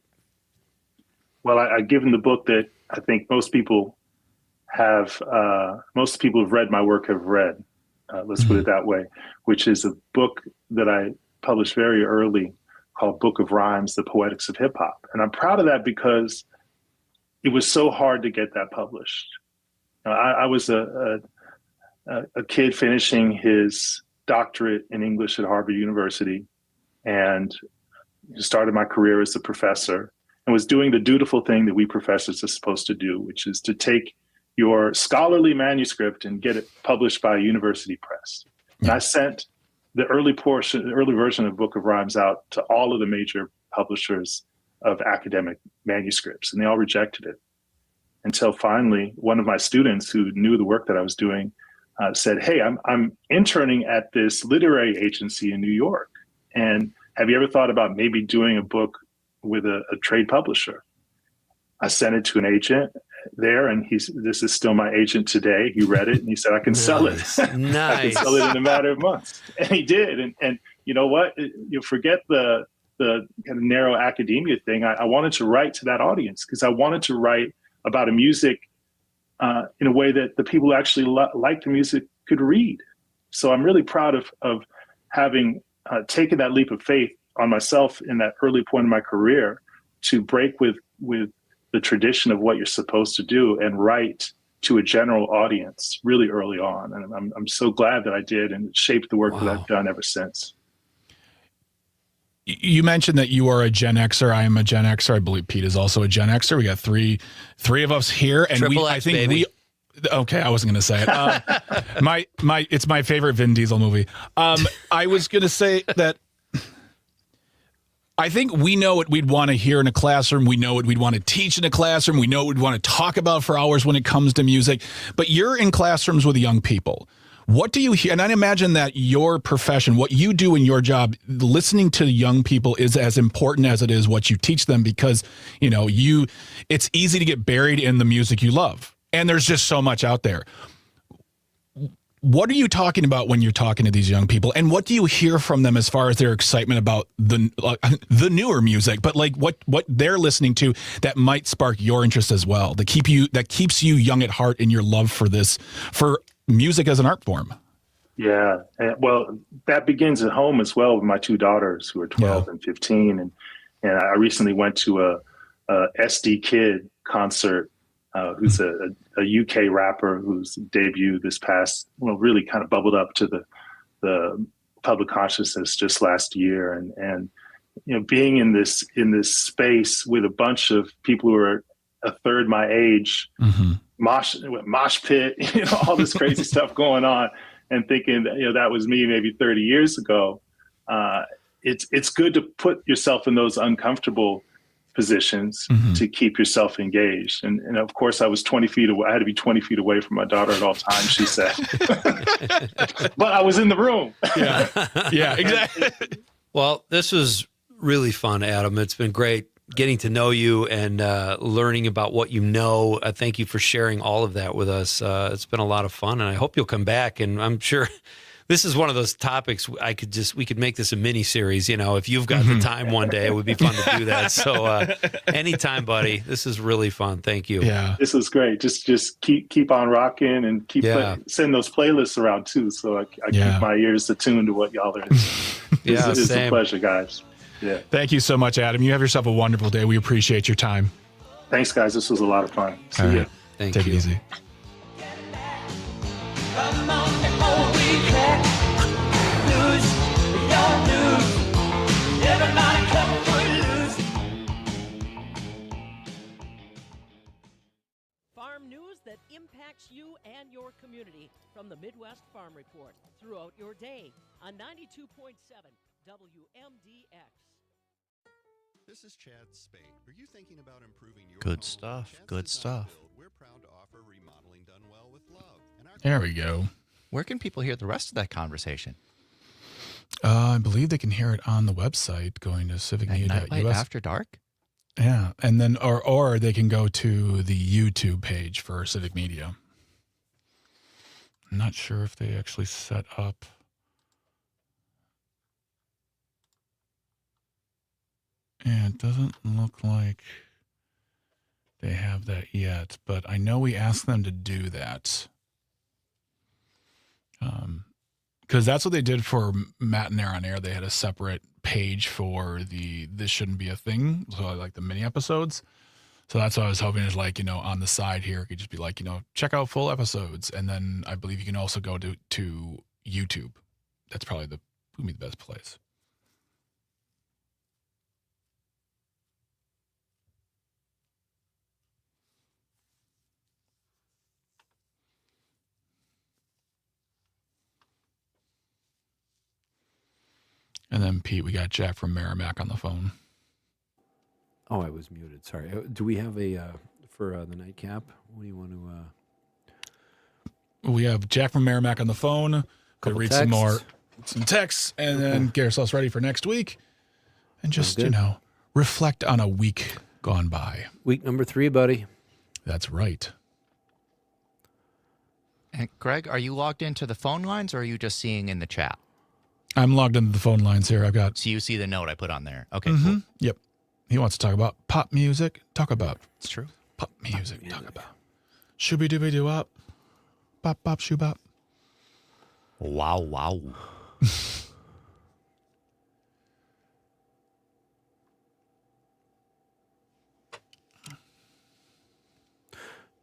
Well, I've given the book that I think most people have read my work have read, let's put it that way, which is a book that I published very early called Book of Rhymes, The Poetics of Hip Hop. And I'm proud of that because it was so hard to get that published. I was a kid finishing his doctorate in English at Harvard University and started my career as a professor and was doing the dutiful thing that we professors are supposed to do, which is to take your scholarly manuscript and get it published by a university press. And I sent the early version of Book of Rhymes out to all of the major publishers of academic manuscripts, and they all rejected it. Until finally, one of my students who knew the work that I was doing said, "Hey, I'm interning at this literary agency in New York, and have you ever thought about maybe doing a book with a trade publisher?" I sent it to an agent there, and this is still my agent today. He read it and he said, "I can sell it. I can sell it in a matter of months." And he did. And you know what? You forget the kind of narrow academia thing. I wanted to write to that audience because I wanted to write about a music in a way that the people who actually like the music could read. So I'm really proud of having taken that leap of faith on myself in that early point in my career to break with the tradition of what you're supposed to do and write to a general audience really early on. And I'm so glad that I did, and it shaped the work that I've done ever since. You mentioned that you are a Gen Xer. I am a Gen Xer. I believe Pete is also a Gen Xer. We got three of us here, and okay, I wasn't going to say it. It's my favorite Vin Diesel movie. I was going to say that I think we know what we'd want to hear in a classroom. We know what we'd want to teach in a classroom. We know what we'd want to talk about for hours when it comes to music. But you're in classrooms with young people. What do you hear? And I imagine that your profession, what you do in your job, listening to young people is as important as it is what you teach them, because, it's easy to get buried in the music you love. And there's just so much out there. What are you talking about when you're talking to these young people? And what do you hear from them as far as their excitement about the newer music, but like what they're listening to that might spark your interest as well, that keeps you young at heart in your love for music as an art form? Yeah. Well, that begins at home as well with my two daughters who are 12 and 15. And I recently went to a SD Kid concert, who's a UK rapper whose debut this past, really kind of bubbled up to the public consciousness just last year. And being in this space with a bunch of people who are a third my age, mosh pit, all this crazy stuff going on, and thinking that was me maybe 30 years ago. It's good to put yourself in those uncomfortable positions to keep yourself engaged. And of course, I was 20 feet away. I had to be 20 feet away from my daughter at all times, she said. But I was in the room. Yeah, exactly. Well, this was really fun, Adam. It's been great getting to know you and learning about what you know. Thank you for sharing all of that with us. It's been a lot of fun, and I hope you'll come back. And I'm sure this is one of those topics we could make this a mini series. If you've got the time one day, it would be fun to do that. So anytime, buddy. This is really fun. Thank you. Yeah, this was great. Just keep on rocking and send those playlists around too. So I keep my ears attuned to what y'all are. It's a pleasure, guys. Yeah. Thank you so much, Adam. You have yourself a wonderful day. We appreciate your time. Thanks, guys. This was a lot of fun. See you. Thank Take you. it easy. Farm news that impacts you and your community from the Midwest Farm Report throughout your day on 92.7 WMDX. This is Chad Spade. Are you thinking about improving your Good home? stuff. Chad's Good Design stuff. Build, we're proud to offer remodeling done well with love. And our There we go. Where can people hear the rest of that conversation? I believe they can hear it on the website, going to civicmedia.us. Nite Lite After Dark? Yeah, and then or they can go to the YouTube page for Civic Media. I'm not sure if they actually set up. Yeah, it doesn't look like they have that yet, but I know we asked them to do that. Because that's what they did for Matt and Air on Air. They had a separate page for the This Shouldn't Be a Thing, so like the mini episodes. So that's what I was hoping is like, on the side here, it could just be like, check out full episodes. And then I believe you can also go to YouTube. That's probably would be the best place. And then Pete, we got Jack from Merrimack on the phone. Oh, I was muted. Sorry. Do we have a for the nightcap? What do you want to? We have Jack from Merrimack on the phone. Could read some texts, and then get ourselves ready for next week, and just reflect on a week gone by. Week number 3, buddy. That's right. And Greg, are you logged into the phone lines, or are you just seeing in the chat? I'm logged into the phone lines here. I've got. So you see the note I put on there. Okay, cool. Yep. He wants to talk about pop music. Talk about. It's true. Pop music. Talk about. Shooby dooby doo up. Bop bop shoo bop. Wow, wow.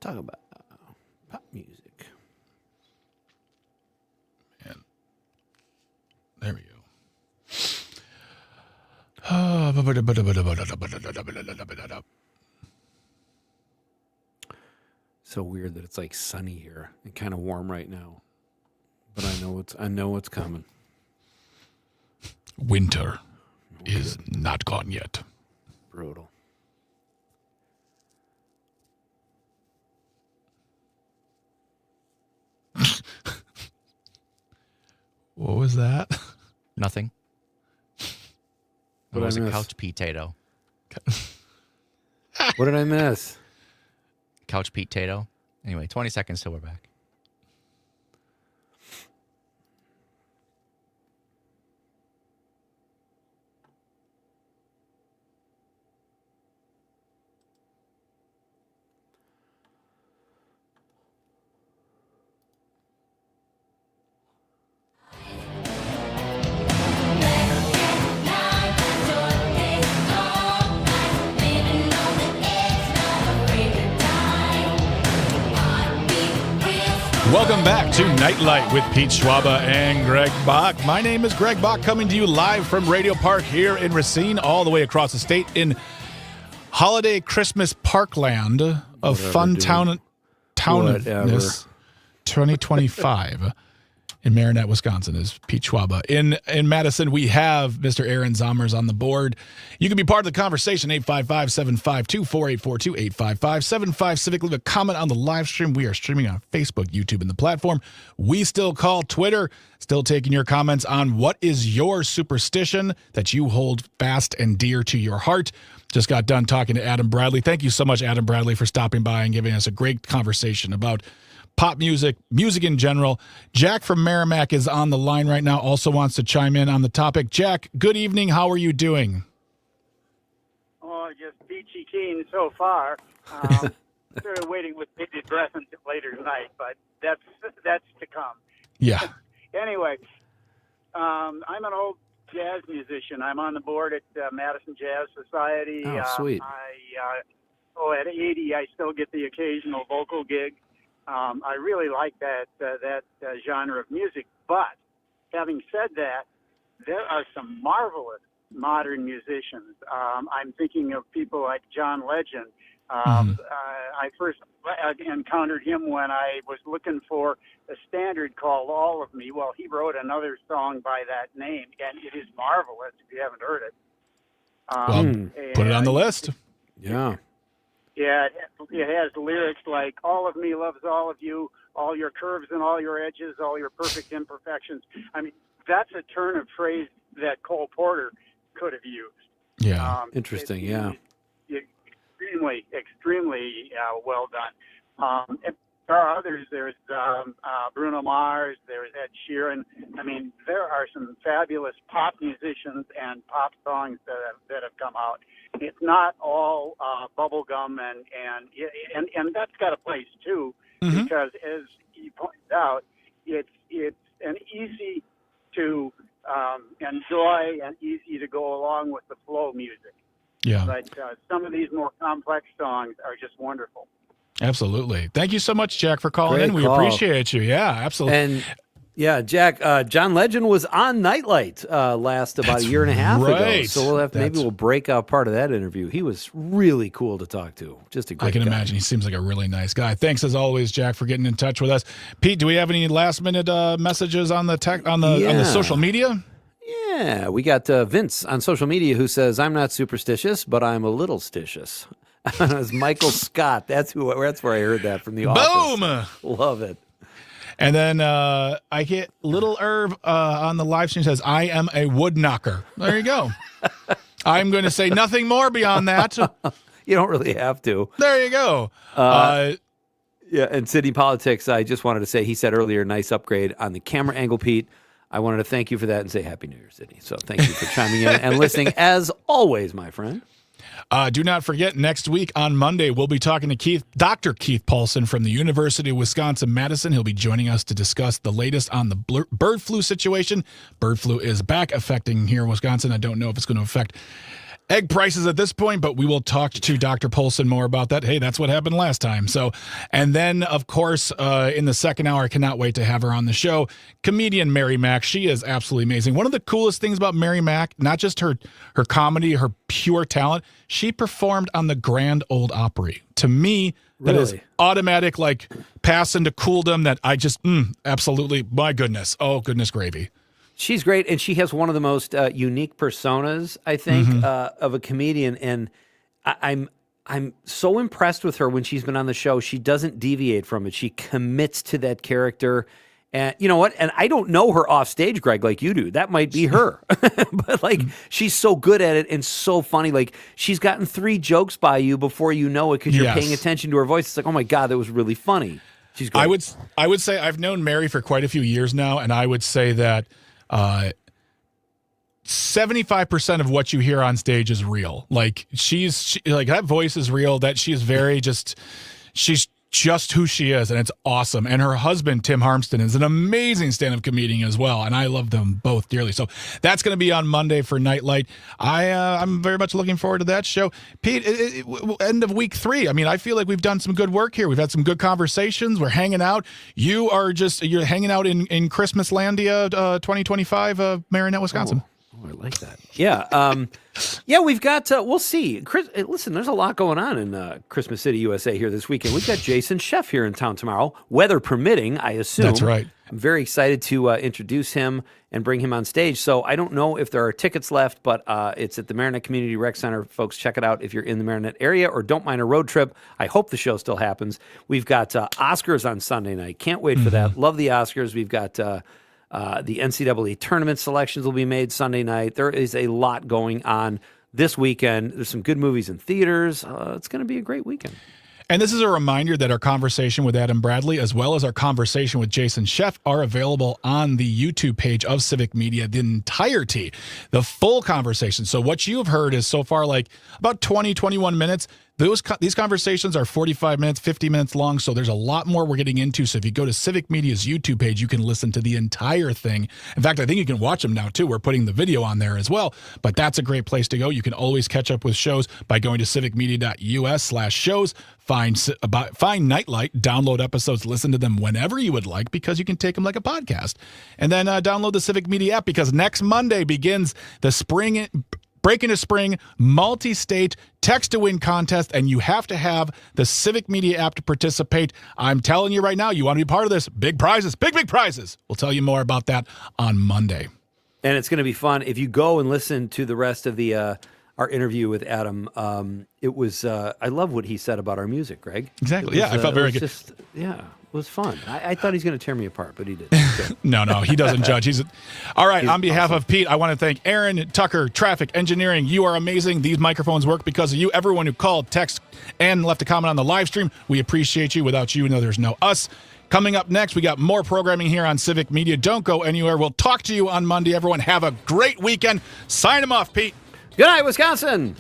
Talk about pop music. Man. There we go. So weird that it's like sunny here and kind of warm right now. But I know it's coming. Winter is not gone yet. Brutal. What was that? Nothing. It What was did I a miss? couch potato. What did I miss? Couch potato. Anyway, 20 seconds till we're back. Heartbeat Welcome back to Nite Lite with Pete Schwaba and Greg Bach. My name is Greg Bach, coming to you live from Radio Park here in Racine, all the way across the state in holiday Christmas parkland of Fun Townness 2025. In Marinette, Wisconsin is Pete Schwaba. In Madison, we have Mr. Aaron Zommers on the board. You can be part of the conversation, 855-752-4842, 855-75-CIVIC. Leave a comment on the live stream. We are streaming on Facebook, YouTube, and the platform we still call Twitter. Still taking your comments on what is your superstition that you hold fast and dear to your heart. Just got done talking to Adam Bradley. Thank you so much, Adam Bradley, for stopping by and giving us a great conversation about pop music, music in general. Jack from Merrimack is on the line right now, also wants to chime in on the topic. Jack, good evening. How are you doing? Oh, just peachy keen so far. Sort of waiting with bated breath until later tonight, but that's to come. Yeah. Anyway, I'm an old jazz musician. I'm on the board at Madison Jazz Society. Oh, sweet. At 80, I still get the occasional vocal gig. I really like that genre of music. But having said that, there are some marvelous modern musicians. I'm thinking of people like John Legend. I first encountered him when I was looking for a standard called All of Me. Well, he wrote another song by that name, and it is marvelous if you haven't heard it. Put it on the list. Yeah. Yeah, it has lyrics like, all of me loves all of you, all your curves and all your edges, all your perfect imperfections. I mean, that's a turn of phrase that Cole Porter could have used. Yeah. Interesting, yeah. Extremely well done. And there are others. There's Bruno Mars. There's Ed Sheeran. I mean, there are some fabulous pop musicians and pop songs that have come out. It's not all bubblegum, and that's got a place too, because as he points out, it's an easy to enjoy and easy to go along with the flow music. Yeah. But some of these more complex songs are just wonderful. Absolutely. Thank you so much, Jack, for calling Great in. We call. appreciate you. Yeah, absolutely. And yeah, Jack, John Legend was on Nite Lite last about a year and a half ago. So we'll have maybe we'll break out part of that interview. He was really cool to talk to. Just a great I can guy. imagine. He seems like a really nice guy. Thanks as always, Jack, for getting in touch with us. Pete, do we have any last minute messages on the on the social media? Yeah, we got Vince on social media who says, I'm not superstitious, but I'm a little stitious. It's Michael Scott. That's where I heard that from the office. Boom! Love it. And then I get Little Irv on the live stream says, I am a wood knocker. There you go. I'm going to say nothing more beyond that. You don't really have to. There you go. Yeah, and City Politics, I just wanted to say, he said earlier, nice upgrade on the camera angle, Pete. I wanted to thank you for that and say Happy New Year, City. So thank you for chiming in and listening, as always, my friend. Do not forget, next week on Monday, we'll be talking to Dr. Keith Paulson from the University of Wisconsin-Madison. He'll be joining us to discuss the latest on the bird flu situation. Bird flu is back affecting here in Wisconsin. I don't know if it's going to affect egg prices at this point, but we will talk to Dr. Paulson more about that. Hey, that's what happened last time. So, and then, of course, in the second hour, I cannot wait to have her on the show. Comedian Mary Mack. She is absolutely amazing. One of the coolest things about Mary Mack, not just her comedy, her pure talent, she performed on the Grand Ole Opry. To me, that is automatic, like pass into cooldom that I just, absolutely, my goodness. Oh, goodness gravy. She's great, and she has one of the most unique personas, I think, of a comedian. And I'm so impressed with her when she's been on the show. She doesn't deviate from it. She commits to that character. And you know what? And I don't know her off stage, Greg, like you do. That might be her. But like, she's so good at it and so funny. Like, she's gotten 3 jokes by you before you know it because you're paying attention to her voice. It's like, oh my God, that was really funny. She's great. I would say I've known Mary for quite a few years now, and I would say that 75% of what you hear on stage is real. Like, she like, that voice is real, that she is very she's just who she is, and it's awesome. And her husband, Tim Harmston, is an amazing stand-up comedian as well, and I love them both dearly. So that's going to be on Monday for Nite Lite. I'm very much looking forward to that show. Pete, end of week 3. I mean, I feel like we've done some good work here. We've had some good conversations. We're hanging out. You're hanging out in Christmaslandia 2025, Marinette, Wisconsin. Oh, I like that. Yeah. We've got, we'll see. Listen, there's a lot going on in Christmas City, USA here this weekend. We've got Jason Sheff here in town tomorrow, weather permitting, I assume. That's right. I'm very excited to introduce him and bring him on stage. So I don't know if there are tickets left, but it's at the Marinette Community Rec Center. Folks, check it out if you're in the Marinette area or don't mind a road trip. I hope the show still happens. We've got Oscars on Sunday night. Can't wait for that. Love the Oscars. We've got... the NCAA tournament selections will be made Sunday night. There is a lot going on this weekend. There's some good movies in theaters. It's going to be a great weekend. And this is a reminder that our conversation with Adam Bradley, as well as our conversation with Jason Sheff, are available on the YouTube page of Civic Media, the entirety, the full conversation. So what you have heard is so far like about 20, 21 minutes. These conversations are 45 minutes, 50 minutes long, so there's a lot more we're getting into. So if you go to Civic Media's YouTube page, you can listen to the entire thing. In fact, I think you can watch them now, too. We're putting the video on there as well, but that's a great place to go. You can always catch up with shows by going to civicmedia.us/shows. Find Nite Lite, download episodes, listen to them whenever you would like because you can take them like a podcast. And then download the Civic Media app because next Monday begins the Break into Spring multi-state text-to-win contest, and you have to have the Civic Media app to participate. I'm telling you right now, you want to be part of this. Big prizes, big prizes. We'll tell you more about that on Monday. And it's going to be fun. If you go and listen to the rest of the our interview with Adam, it was, I love what he said about our music, Greg. Exactly. I felt very good. It was fun. I thought he's going to tear me apart, but he did. No, he doesn't judge. All right, on behalf of Pete, I want to thank Aaron, Tucker, Traffic Engineering. You are amazing. These microphones work because of you. Everyone who called, text, and left a comment on the live stream, we appreciate you. Without you, there's no us. Coming up next, we got more programming here on Civic Media. Don't go anywhere. We'll talk to you on Monday. Everyone have a great weekend. Sign them off, Pete. Good night, Wisconsin.